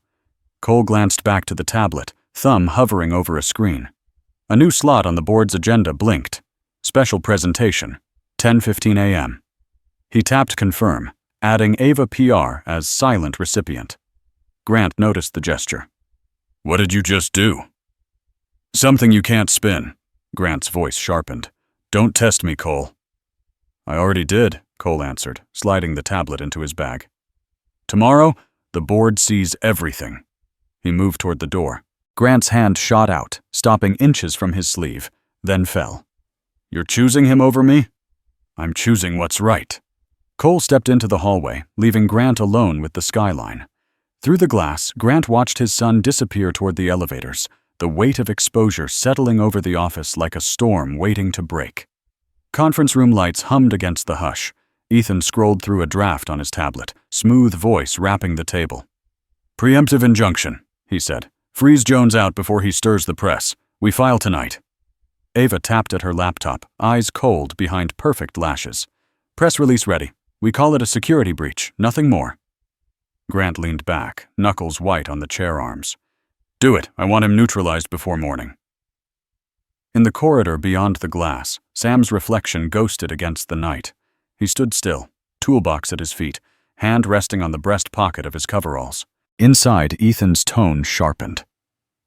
A: Cole glanced back to the tablet, thumb hovering over a screen. A new slot on the board's agenda blinked. Special presentation, 10:15 a.m. He tapped confirm, adding Ava PR as silent recipient. Grant noticed the gesture. What did you just do? Something you can't spin. Grant's voice sharpened. Don't test me, Cole. I already did, Cole answered, sliding the tablet into his bag. Tomorrow, the board sees everything. He moved toward the door. Grant's hand shot out, stopping inches from his sleeve, then fell. You're choosing him over me? I'm choosing what's right. Cole stepped into the hallway, leaving Grant alone with the skyline. Through the glass, Grant watched his son disappear toward the elevators, the weight of exposure settling over the office like a storm waiting to break. Conference room lights hummed against the hush. Ethan scrolled through a draft on his tablet, smooth voice rapping the table. Preemptive injunction, he said. Freeze Jones out before he stirs the press. We file tonight. Ava tapped at her laptop, eyes cold behind perfect lashes. Press release ready. We call it a security breach, nothing more. Grant leaned back, knuckles white on the chair arms. Do it. I want him neutralized before morning. In the corridor beyond the glass, Sam's reflection ghosted against the night. He stood still, toolbox at his feet, hand resting on the breast pocket of his coveralls. Inside, Ethan's tone sharpened.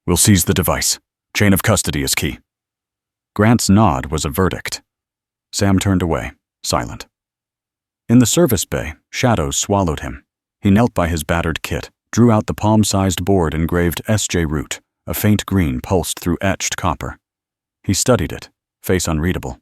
A: We'll seize the device. Chain of custody is key. Grant's nod was a verdict. Sam turned away, silent. In the service bay, shadows swallowed him. He knelt by his battered kit, drew out the palm-sized board engraved S.J. Root. A faint green pulsed through etched copper. He studied it, face unreadable.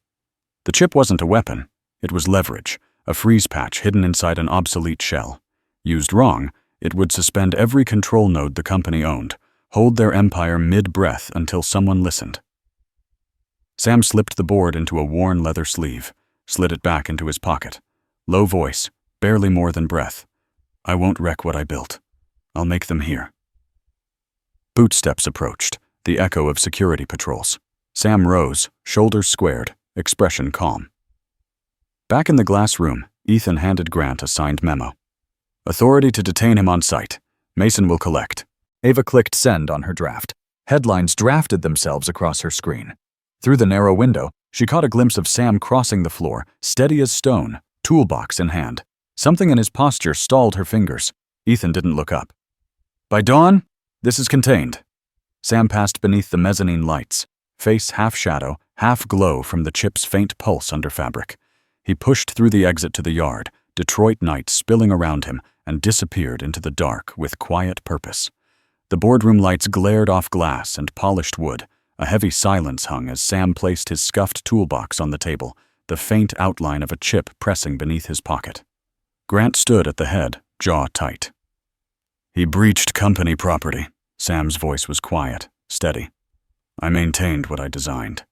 A: The chip wasn't a weapon. It was leverage, a freeze patch hidden inside an obsolete shell. Used wrong, it would suspend every control node the company owned, hold their empire mid-breath until someone listened. Sam slipped the board into a worn leather sleeve, slid it back into his pocket. Low voice, barely more than breath. I won't wreck what I built. I'll make them hear. Bootsteps approached, the echo of security patrols. Sam rose, shoulders squared, expression calm. Back in the glass room, Ethan handed Grant a signed memo. Authority to detain him on site. Mason will collect. Ava clicked send on her draft. Headlines drafted themselves across her screen. Through the narrow window, she caught a glimpse of Sam crossing the floor, steady as stone, toolbox in hand. Something in his posture stalled her fingers. Ethan didn't look up. By dawn, this is contained. Sam passed beneath the mezzanine lights, face half shadow, half glow from the chip's faint pulse under fabric. He pushed through the exit to the yard, Detroit night spilling around him, and disappeared into the dark with quiet purpose. The boardroom lights glared off glass and polished wood. A heavy silence hung as Sam placed his scuffed toolbox on the table, the faint outline of a chip pressing beneath his pocket. Grant stood at the head, jaw tight. He breached company property. Sam's voice was quiet, steady. I maintained what I designed.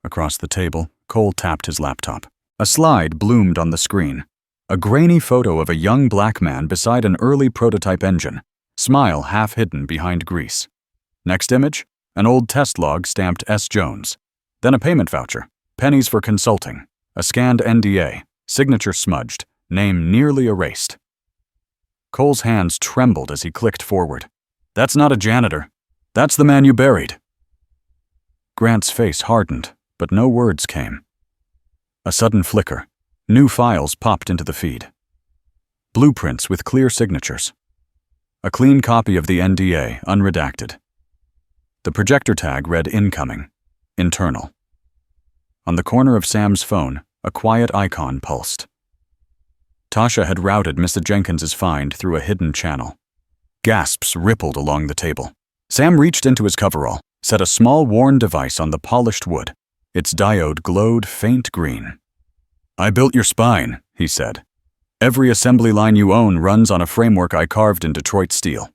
A: Across the table, Cole tapped his laptop. A slide bloomed on the screen. A grainy photo of a young black man beside an early prototype engine, smile half hidden behind grease. Next image, an old test log stamped S. Jones. Then a payment voucher, pennies for consulting, a scanned NDA, signature smudged, name nearly erased. Cole's hands trembled as he clicked forward. That's not a janitor. That's the man you buried. Grant's face hardened, but no words came. A sudden flicker. New files popped into the feed. Blueprints with clear signatures. A clean copy of the NDA, unredacted. The projector tag read incoming, internal. On the corner of Sam's phone, a quiet icon pulsed. Tasha had routed Mr. Jenkins's find through a hidden channel. Gasps rippled along the table. Sam reached into his coverall, set a small worn device on the polished wood. Its diode glowed faint green. I built your spine, he said. Every assembly line you own runs on a framework I carved in Detroit steel.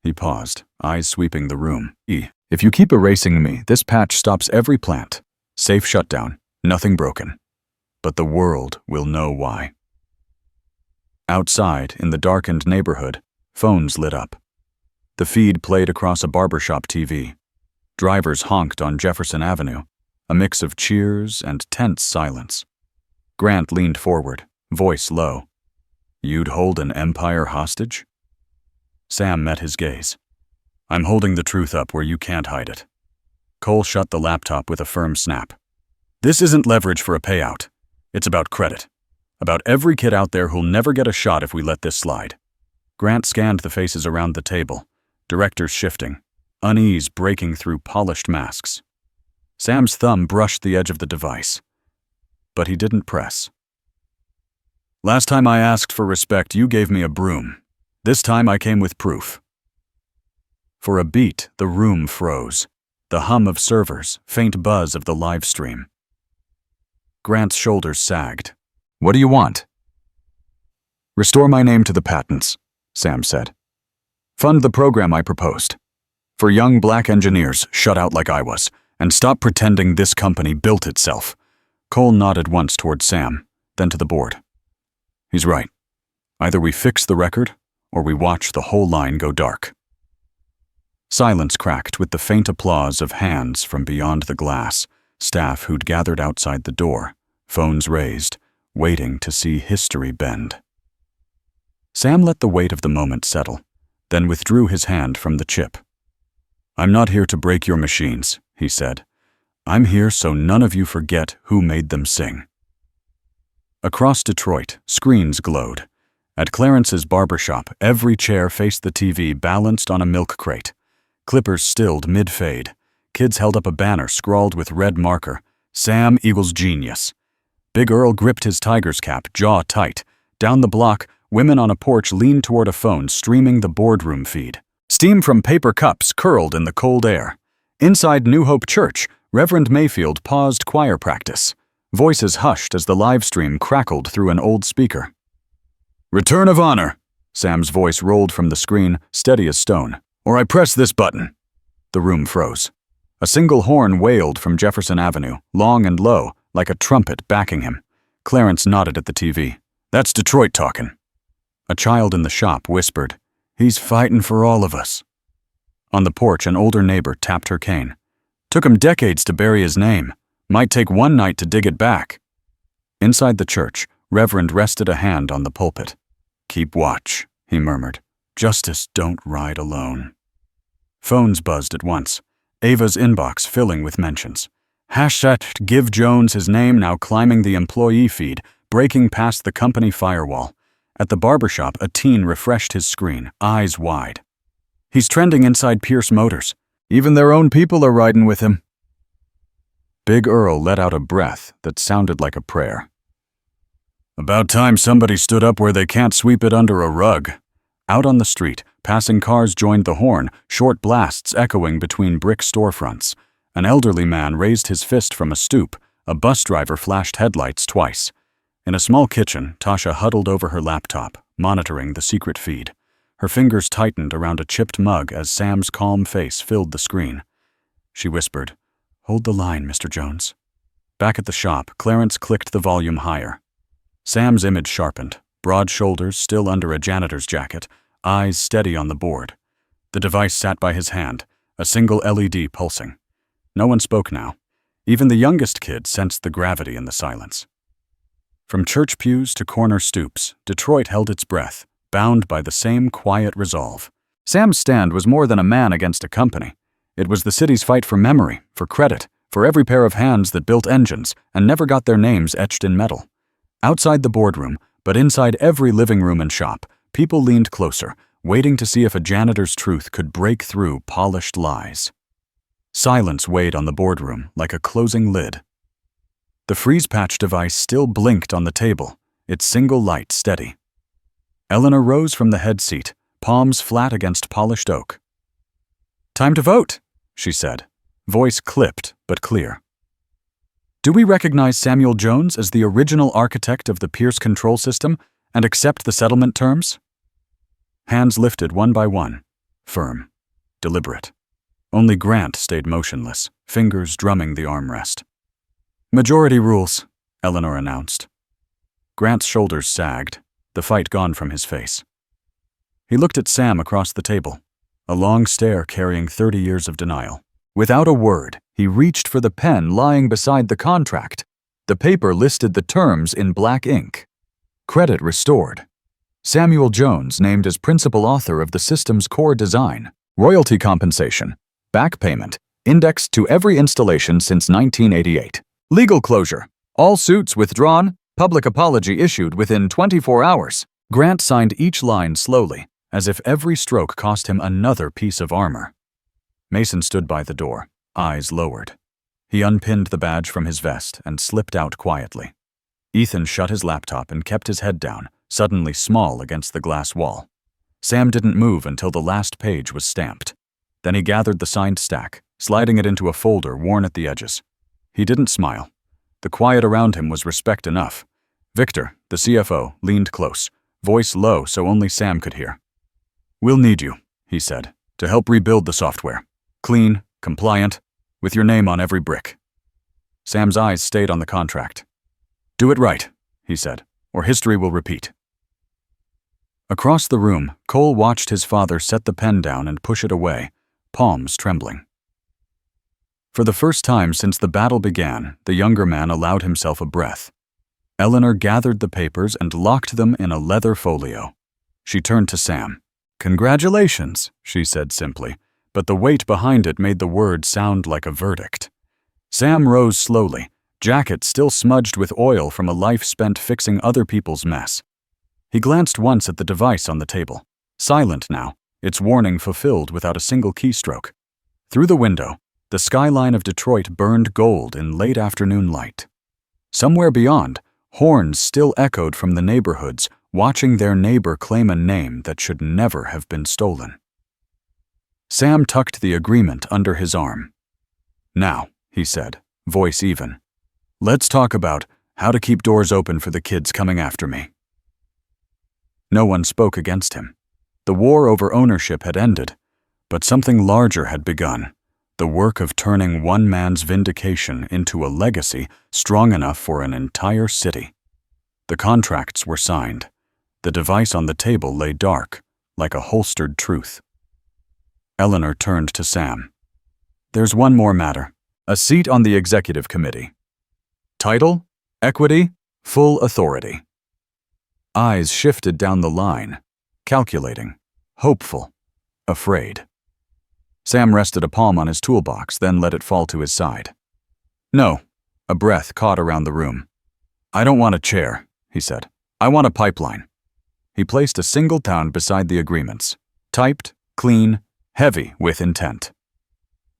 A: He paused, eyes sweeping the room. If you keep erasing me, this patch stops every plant. Safe shutdown, nothing broken. But the world will know why. Outside, in the darkened neighborhood, phones lit up. The feed played across a barbershop TV. Drivers honked on Jefferson Avenue, a mix of cheers and tense silence. Grant leaned forward, voice low. You'd hold an empire hostage? Sam met his gaze. I'm holding the truth up where you can't hide it. Cole shut the laptop with a firm snap. This isn't leverage for a payout. It's about credit. About every kid out there who'll never get a shot if we let this slide. Grant scanned the faces around the table, directors shifting, unease breaking through polished masks. Sam's thumb brushed the edge of the device, but he didn't press. Last time I asked for respect, you gave me a broom. This time I came with proof. For a beat, the room froze, the hum of servers, faint buzz of the live stream. Grant's shoulders sagged. What do you want? Restore my name to the patents, Sam said. Fund the program I proposed. For young black engineers shut out like I was, and stop pretending this company built itself. Cole nodded once toward Sam, then to the board. He's right. Either we fix the record, or we watch the whole line go dark. Silence cracked with the faint applause of hands from beyond the glass, staff who'd gathered outside the door, phones raised, waiting to see history bend. Sam let the weight of the moment settle, then withdrew his hand from the chip. "I'm not here to break your machines," he said. "I'm here so none of you forget who made them sing." Across Detroit, screens glowed. At Clarence's barbershop, every chair faced the TV balanced on a milk crate. Clippers stilled mid-fade. Kids held up a banner scrawled with red marker, "Sam equals genius." Big Earl gripped his tiger's cap, jaw tight. Down the block, women on a porch leaned toward a phone streaming the boardroom feed. Steam from paper cups curled in the cold air. Inside New Hope Church, Reverend Mayfield paused choir practice. Voices hushed as the live stream crackled through an old speaker. "Return of honor," Sam's voice rolled from the screen, steady as stone. "Or I press this button." The room froze. A single horn wailed from Jefferson Avenue, long and low, like a trumpet backing him. Clarence nodded at the TV. "That's Detroit talking." A child in the shop whispered, "He's fighting for all of us." On the porch, an older neighbor tapped her cane. "Took him decades to bury his name. Might take one night to dig it back." Inside the church, Reverend rested a hand on the pulpit. "Keep watch," he murmured. "Justice don't ride alone." Phones buzzed at once. Ava's inbox filling with mentions. Hashtag give Jones his name now climbing the employee feed, breaking past the company firewall. At the barbershop, a teen refreshed his screen, eyes wide. "He's trending inside Pierce Motors. Even their own people are riding with him." Big Earl let out a breath that sounded like a prayer. "About time somebody stood up where they can't sweep it under a rug." Out on the street, passing cars joined the horn, short blasts echoing between brick storefronts. An elderly man raised his fist from a stoop. A bus driver flashed headlights twice. In a small kitchen, Tasha huddled over her laptop, monitoring the secret feed. Her fingers tightened around a chipped mug as Sam's calm face filled the screen. She whispered, "Hold the line, Mr. Jones." Back at the shop, Clarence clicked the volume higher. Sam's image sharpened, broad shoulders still under a janitor's jacket, eyes steady on the board. The device sat by his hand, a single LED pulsing. No one spoke now. Even the youngest kid sensed the gravity in the silence. From church pews to corner stoops, Detroit held its breath, bound by the same quiet resolve. Sam's stand was more than a man against a company. It was the city's fight for memory, for credit, for every pair of hands that built engines and never got their names etched in metal. Outside the boardroom, but inside every living room and shop, people leaned closer, waiting to see if a janitor's truth could break through polished lies. Silence weighed on the boardroom like a closing lid. The freeze patch device still blinked on the table, its single light steady. Eleanor rose from the head seat, palms flat against polished oak. "Time to vote," she said, voice clipped but clear. "Do we recognize Samuel Jones as the original architect of the Pierce control system and accept the settlement terms?" Hands lifted one by one, firm, deliberate. Only Grant stayed motionless, fingers drumming the armrest. "Majority rules," Eleanor announced. Grant's shoulders sagged, the fight gone from his face. He looked at Sam across the table, a long stare carrying 30 years of denial. Without a word, he reached for the pen lying beside the contract. The paper listed the terms in black ink. Credit restored. Samuel Jones named as principal author of the system's core design. Royalty compensation. Back payment. Indexed to every installation since 1988. Legal closure. All suits withdrawn. Public apology issued within 24 hours. Grant signed each line slowly, as if every stroke cost him another piece of armor. Mason stood by the door, eyes lowered. He unpinned the badge from his vest and slipped out quietly. Ethan shut his laptop and kept his head down, suddenly small against the glass wall. Sam didn't move until the last page was stamped. Then he gathered the signed stack, sliding it into a folder worn at the edges. He didn't smile. The quiet around him was respect enough. Victor, the CFO, leaned close, voice low so only Sam could hear. "We'll need you," he said, "to help rebuild the software. Clean, compliant, with your name on every brick." Sam's eyes stayed on the contract. "Do it right," he said, "or history will repeat." Across the room, Cole watched his father set the pen down and push it away, palms trembling. For the first time since the battle began, the younger man allowed himself a breath. Eleanor gathered the papers and locked them in a leather folio. She turned to Sam. "Congratulations," she said simply, but the weight behind it made the word sound like a verdict. Sam rose slowly, jacket still smudged with oil from a life spent fixing other people's mess. He glanced once at the device on the table. Silent now, its warning fulfilled without a single keystroke. Through the window, the skyline of Detroit burned gold in late afternoon light. Somewhere beyond, horns still echoed from the neighborhoods, watching their neighbor claim a name that should never have been stolen. Sam tucked the agreement under his arm. "Now," he said, voice even, "let's talk about how to keep doors open for the kids coming after me." No one spoke against him. The war over ownership had ended, but something larger had begun. The work of turning one man's vindication into a legacy strong enough for an entire city. The contracts were signed. The device on the table lay dark, like a holstered truth. Eleanor turned to Sam. "There's one more matter. A seat on the executive committee. Title, equity, full authority." Eyes shifted down the line, calculating, hopeful, afraid. Sam rested a palm on his toolbox, then let it fall to his side. "No," a breath caught around the room. "I don't want a chair," he said. "I want a pipeline." He placed a single down beside the agreements. Typed, clean, heavy with intent.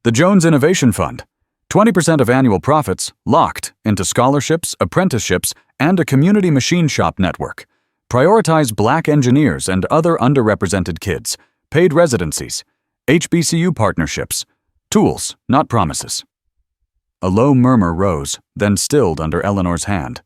A: "The Jones Innovation Fund. 20% of annual profits locked into scholarships, apprenticeships, and a community machine shop network. Prioritize Black engineers and other underrepresented kids. Paid residencies. HBCU partnerships. Tools, not promises." A low murmur rose, then stilled under Eleanor's hand.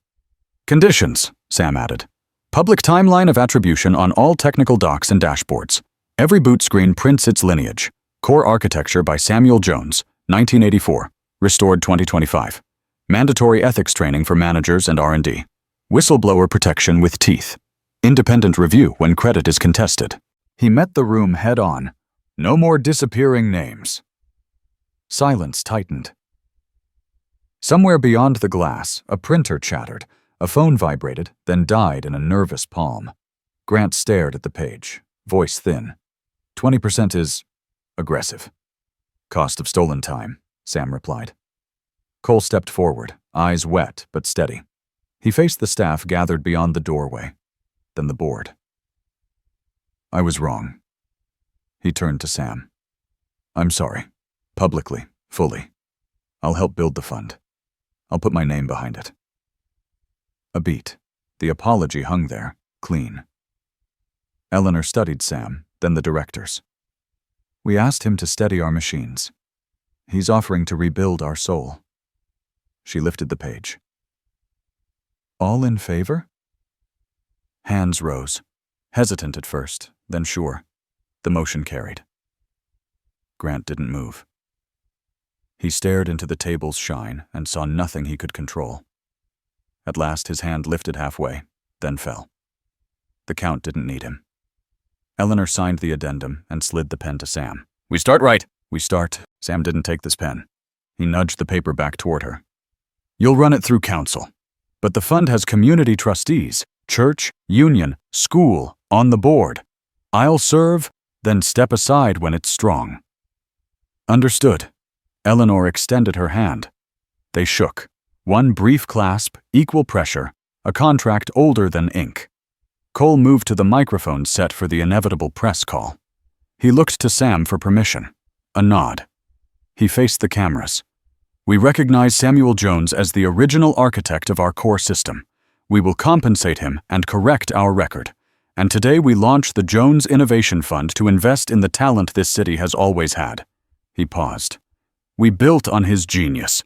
A: "Conditions," Sam added. "Public timeline of attribution on all technical docs and dashboards. Every boot screen prints its lineage. Core architecture by Samuel Jones, 1984. Restored 2025. Mandatory ethics training for managers and R&D. Whistleblower protection with teeth. Independent review when credit is contested." He met the room head-on. No more disappearing names. Silence tightened. Somewhere beyond the glass, a printer chattered. A phone vibrated, then died in a nervous palm. Grant stared at the page, voice thin. 20% is aggressive. "Cost of stolen time," Sam replied. Cole stepped forward, eyes wet but steady. He faced the staff gathered beyond the doorway, then the board. "I was wrong." He turned to Sam. "I'm sorry. Publicly, fully. I'll help build the fund. I'll put my name behind it." A beat. The apology hung there, clean. Eleanor studied Sam, then the directors. "We asked him to steady our machines. He's offering to rebuild our soul." She lifted the page. "All in favor?" Hands rose, hesitant at first, then sure. The motion carried. Grant didn't move. He stared into the table's shine and saw nothing he could control. At last his hand lifted halfway, then fell. The count didn't need him. Eleanor signed the addendum and slid the pen to Sam. "We start right." "We start." Sam didn't take this pen. He nudged the paper back toward her. "You'll run it through council. But the fund has community trustees, church, union, school, on the board. I'll serve, then step aside when it's strong." "Understood." Eleanor extended her hand. They shook. One brief clasp, equal pressure, a contract older than ink. Cole moved to the microphone set for the inevitable press call. He looked to Sam for permission. A nod. He faced the cameras. "We recognize Samuel Jones as the original architect of our core system. We will compensate him and correct our record. And today we launch the Jones Innovation Fund to invest in the talent this city has always had." He paused. "We built on his genius.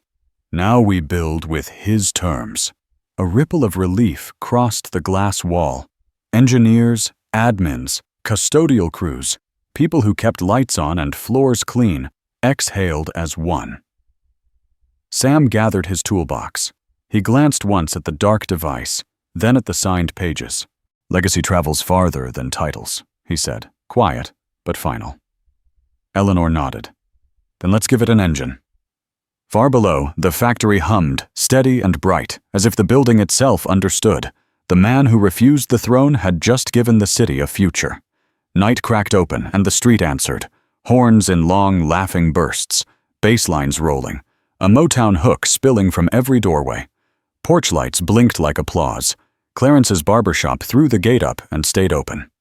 A: Now we build with his terms." A ripple of relief crossed the glass wall. Engineers, admins, custodial crews, people who kept lights on and floors clean, exhaled as one. Sam gathered his toolbox. He glanced once at the dark device, then at the signed pages. "Legacy travels farther than titles," he said, quiet but final. Eleanor nodded. "Then let's give it an engine." Far below, the factory hummed, steady and bright, as if the building itself understood. The man who refused the throne had just given the city a future. Night cracked open and the street answered. Horns in long, laughing bursts. Bass lines rolling. A Motown hook spilling from every doorway. Porch lights blinked like applause. Clarence's barbershop threw the gate up and stayed open.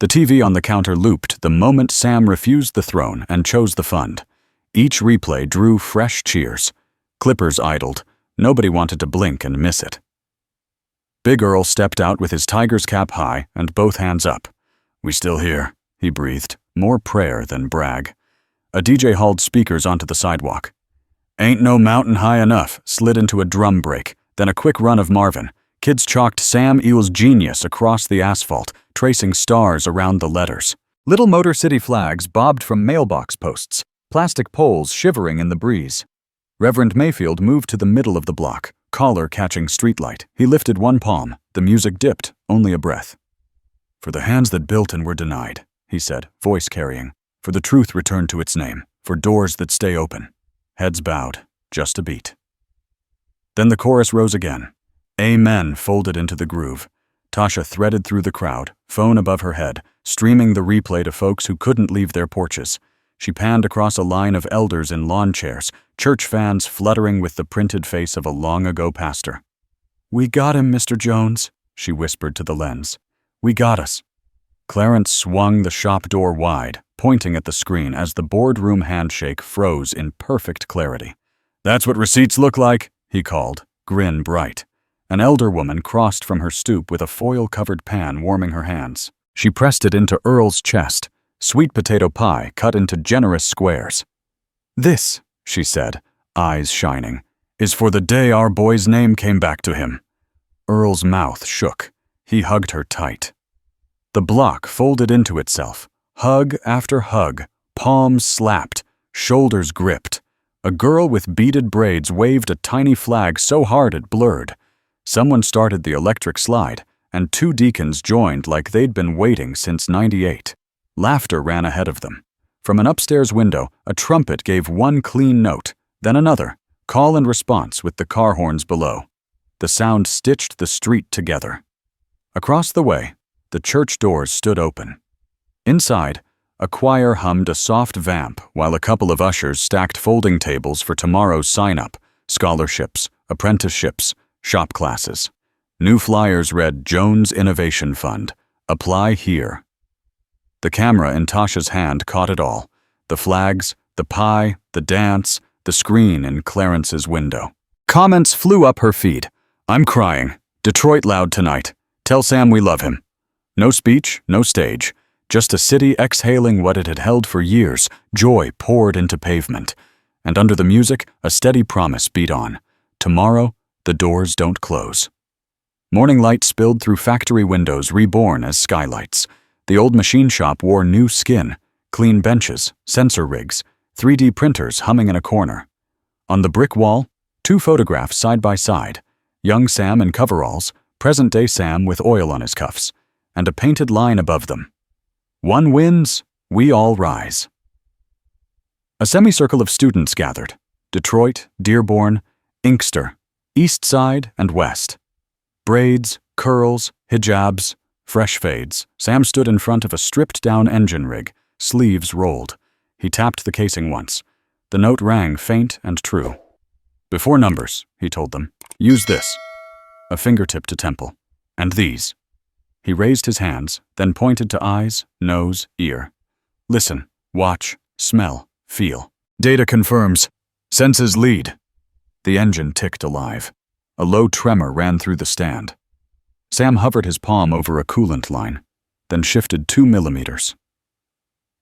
A: The TV on the counter looped the moment Sam refused the throne and chose the fund. Each replay drew fresh cheers. Clippers idled. Nobody wanted to blink and miss it. Big Earl stepped out with his tiger's cap high and both hands up. "We still here," he breathed, more prayer than brag. A DJ hauled speakers onto the sidewalk. "Ain't No Mountain High Enough" slid into a drum break, then a quick run of Marvin. Kids chalked Sam Eels' Genius across the asphalt, tracing stars around the letters. Little Motor City flags bobbed from mailbox posts, plastic poles shivering in the breeze. Reverend Mayfield moved to the middle of the block, collar catching streetlight. He lifted one palm. The music dipped, only a breath. "For the hands that built and were denied," he said, voice carrying. "For the truth returned to its name. For doors that stay open." Heads bowed, just a beat. Then the chorus rose again. Amen folded into the groove. Tasha threaded through the crowd, phone above her head, streaming the replay to folks who couldn't leave their porches. She panned across a line of elders in lawn chairs, church fans fluttering with the printed face of a long-ago pastor. "We got him, Mr. Jones," she whispered to the lens. "We got us." Clarence swung the shop door wide, pointing at the screen as the boardroom handshake froze in perfect clarity. "That's what receipts look like," he called, grin bright. An elder woman crossed from her stoop with a foil-covered pan warming her hands. She pressed it into Earl's chest, sweet potato pie cut into generous squares. "This," she said, eyes shining, "is for the day our boy's name came back to him." Earl's mouth shook. He hugged her tight. The block folded into itself, hug after hug, palms slapped, shoulders gripped. A girl with beaded braids waved a tiny flag so hard it blurred. Someone started the electric slide, and two deacons joined like they'd been waiting since '98. Laughter ran ahead of them. From an upstairs window, a trumpet gave one clean note, then another, call and response with the car horns below. The sound stitched the street together. Across the way, the church doors stood open. Inside, a choir hummed a soft vamp while a couple of ushers stacked folding tables for tomorrow's sign-up, scholarships, apprenticeships, shop classes. New flyers read Jones Innovation Fund, apply here. The camera in Tasha's hand caught it all. The flags, the pie, the dance, the screen in Clarence's window. Comments flew up her feed. "I'm crying. Detroit loud tonight. Tell Sam we love him." No speech, no stage. Just a city exhaling what it had held for years, joy poured into pavement. And under the music, a steady promise beat on. Tomorrow, the doors don't close. Morning light spilled through factory windows reborn as skylights. The old machine shop wore new skin, clean benches, sensor rigs, 3D printers humming in a corner. On the brick wall, two photographs side by side, young Sam in coveralls, present-day Sam with oil on his cuffs, and a painted line above them. One wins, we all rise. A semicircle of students gathered. Detroit, Dearborn, Inkster, East Side and West. Braids, curls, hijabs, fresh fades. Sam stood in front of a stripped-down engine rig, sleeves rolled. He tapped the casing once. The note rang faint and true. "Before numbers," he told them. "Use this." A fingertip to temple. "And these." He raised his hands, then pointed to eyes, nose, ear. "Listen, watch, smell, feel. Data confirms. Senses lead." The engine ticked alive. A low tremor ran through the stand. Sam hovered his palm over a coolant line, then shifted 2 millimeters.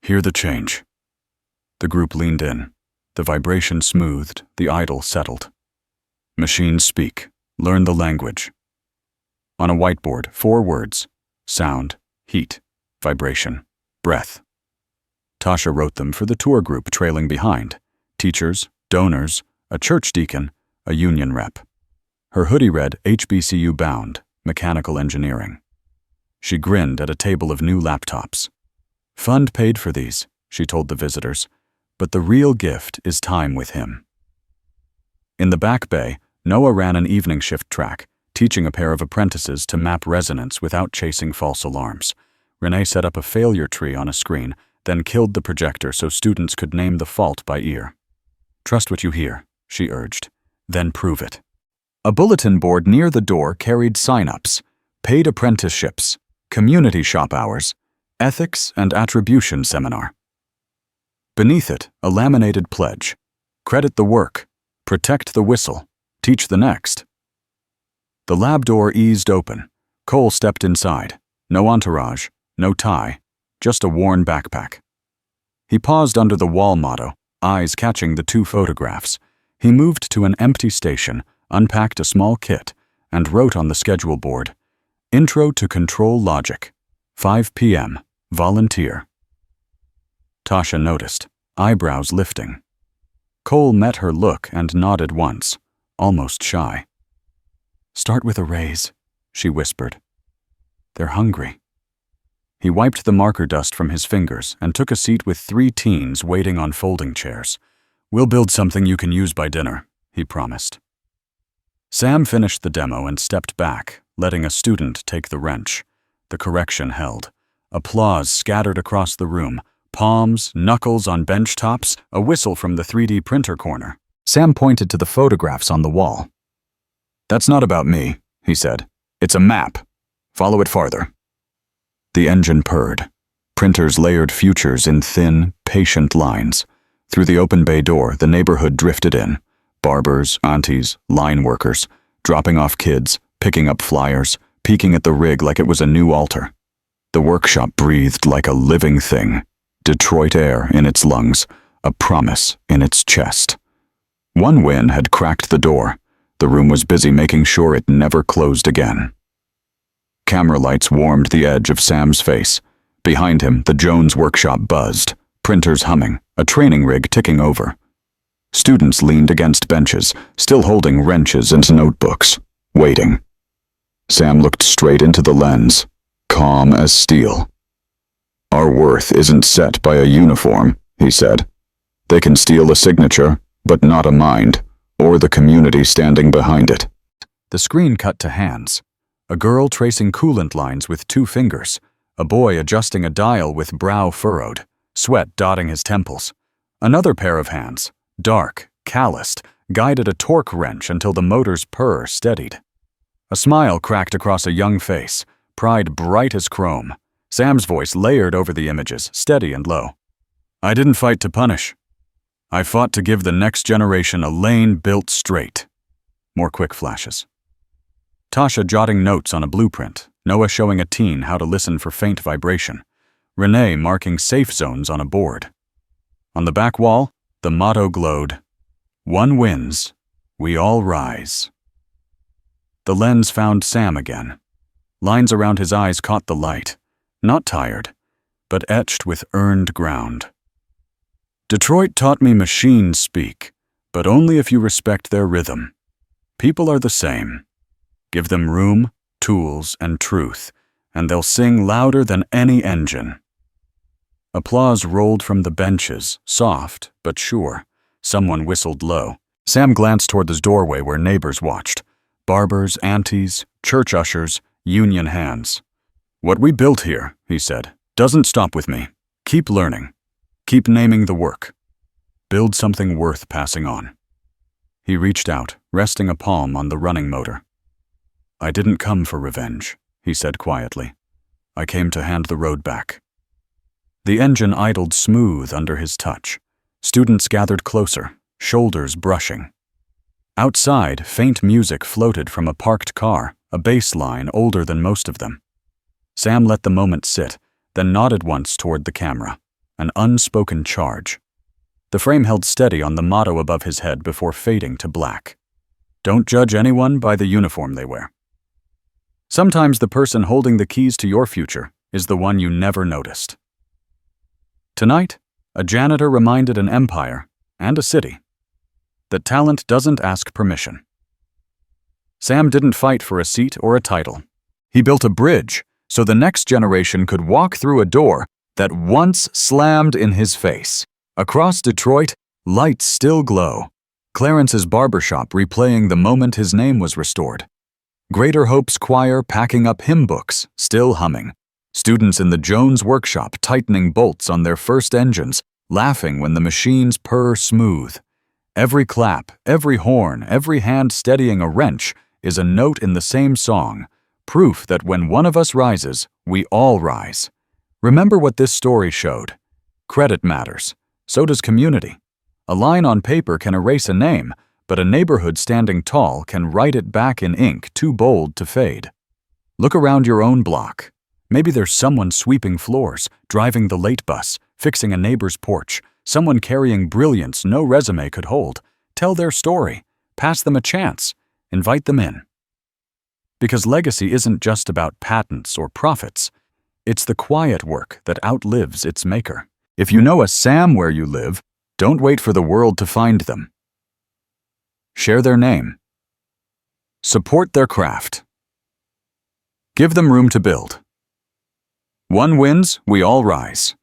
A: "Hear the change." The group leaned in. The vibration smoothed, the idle settled. "Machines speak. Learn the language." On a whiteboard, 4 words: sound, heat, vibration, breath. Tasha wrote them for the tour group trailing behind: teachers, donors, a church deacon, a union rep. Her hoodie read HBCU bound, mechanical engineering. She grinned at a table of new laptops. "Fund paid for these," she told the visitors, "but the real gift is time with him." In the back bay, Noah ran an evening shift track, teaching a pair of apprentices to map resonance without chasing false alarms. Renee set up a failure tree on a screen, then killed the projector so students could name the fault by ear. "Trust what you hear," she urged. "Then prove it." A bulletin board near the door carried sign-ups: paid apprenticeships, community shop hours, ethics and attribution seminar. Beneath it, a laminated pledge: credit the work, protect the whistle, teach the next. The lab door eased open. Cole stepped inside. No entourage, no tie, just a worn backpack. He paused under the wall motto, eyes catching the 2 photographs. He moved to an empty station, unpacked a small kit, and wrote on the schedule board, "Intro to Control Logic, 5 p.m., volunteer." Tasha noticed, eyebrows lifting. Cole met her look and nodded once, almost shy. "Start with arrays," she whispered. "They're hungry." He wiped the marker dust from his fingers and took a seat with 3 teens waiting on folding chairs. "We'll build something you can use by dinner," he promised. Sam finished the demo and stepped back, letting a student take the wrench. The correction held. Applause scattered across the room, palms, knuckles on bench tops, a whistle from the 3D printer corner. Sam pointed to the photographs on the wall. "That's not about me," he said. "It's a map. Follow it farther." The engine purred. Printers layered futures in thin, patient lines. Through the open bay door, the neighborhood drifted in. Barbers, aunties, line workers, dropping off kids, picking up flyers, peeking at the rig like it was a new altar. The workshop breathed like a living thing. Detroit air in its lungs, a promise in its chest. One wind had cracked the door. The room was busy making sure it never closed again. Camera lights warmed the edge of Sam's face. Behind him, the Jones workshop buzzed, printers humming, a training rig ticking over. Students leaned against benches, still holding wrenches and notebooks, waiting. Sam looked straight into the lens, calm as steel. "Our worth isn't set by a uniform," he said. "They can steal a signature, but not a mind, or the community standing behind it." The screen cut to hands. A girl tracing coolant lines with 2 fingers. A boy adjusting a dial with brow furrowed, sweat dotting his temples. Another pair of hands, dark, calloused, guided a torque wrench until the motor's purr steadied. A smile cracked across a young face, pride bright as chrome. Sam's voice layered over the images, steady and low. "I didn't fight to punish. I fought to give the next generation a lane built straight." More quick flashes. Tasha jotting notes on a blueprint, Noah showing a teen how to listen for faint vibration, Renee marking safe zones on a board. On the back wall, the motto glowed, "One wins, we all rise." The lens found Sam again. Lines around his eyes caught the light, not tired, but etched with earned ground. "Detroit taught me machines speak, but only if you respect their rhythm. People are the same. Give them room, tools, and truth, and they'll sing louder than any engine." Applause rolled from the benches, soft but sure. Someone whistled low. Sam glanced toward the doorway where neighbors watched. Barbers, aunties, church ushers, union hands. "What we built here," he said, "doesn't stop with me. Keep learning. Keep naming the work. Build something worth passing on." He reached out, resting a palm on the running motor. "I didn't come for revenge," he said quietly. "I came to hand the road back." The engine idled smooth under his touch. Students gathered closer, shoulders brushing. Outside, faint music floated from a parked car, a bass line older than most of them. Sam let the moment sit, then nodded once toward the camera, an unspoken charge. The frame held steady on the motto above his head before fading to black. "Don't judge anyone by the uniform they wear." Sometimes the person holding the keys to your future is the one you never noticed. Tonight, a janitor reminded an empire, and a city, that talent doesn't ask permission. Sam didn't fight for a seat or a title. He built a bridge so the next generation could walk through a door that once slammed in his face. Across Detroit, lights still glow. Clarence's barbershop replaying the moment his name was restored. Greater Hope's choir packing up hymn books, still humming. Students in the Jones workshop tightening bolts on their first engines, laughing when the machines purr smooth. Every clap, every horn, every hand steadying a wrench is a note in the same song, proof that when one of us rises, we all rise. Remember what this story showed. Credit matters. So does community. A line on paper can erase a name, but a neighborhood standing tall can write it back in ink too bold to fade. Look around your own block. Maybe there's someone sweeping floors, driving the late bus, fixing a neighbor's porch, someone carrying brilliance no resume could hold. Tell their story. Pass them a chance. Invite them in. Because legacy isn't just about patents or profits. It's the quiet work that outlives its maker. If you know a Sam where you live, don't wait for the world to find them. Share their name. Support their craft. Give them room to build. One wins, we all rise.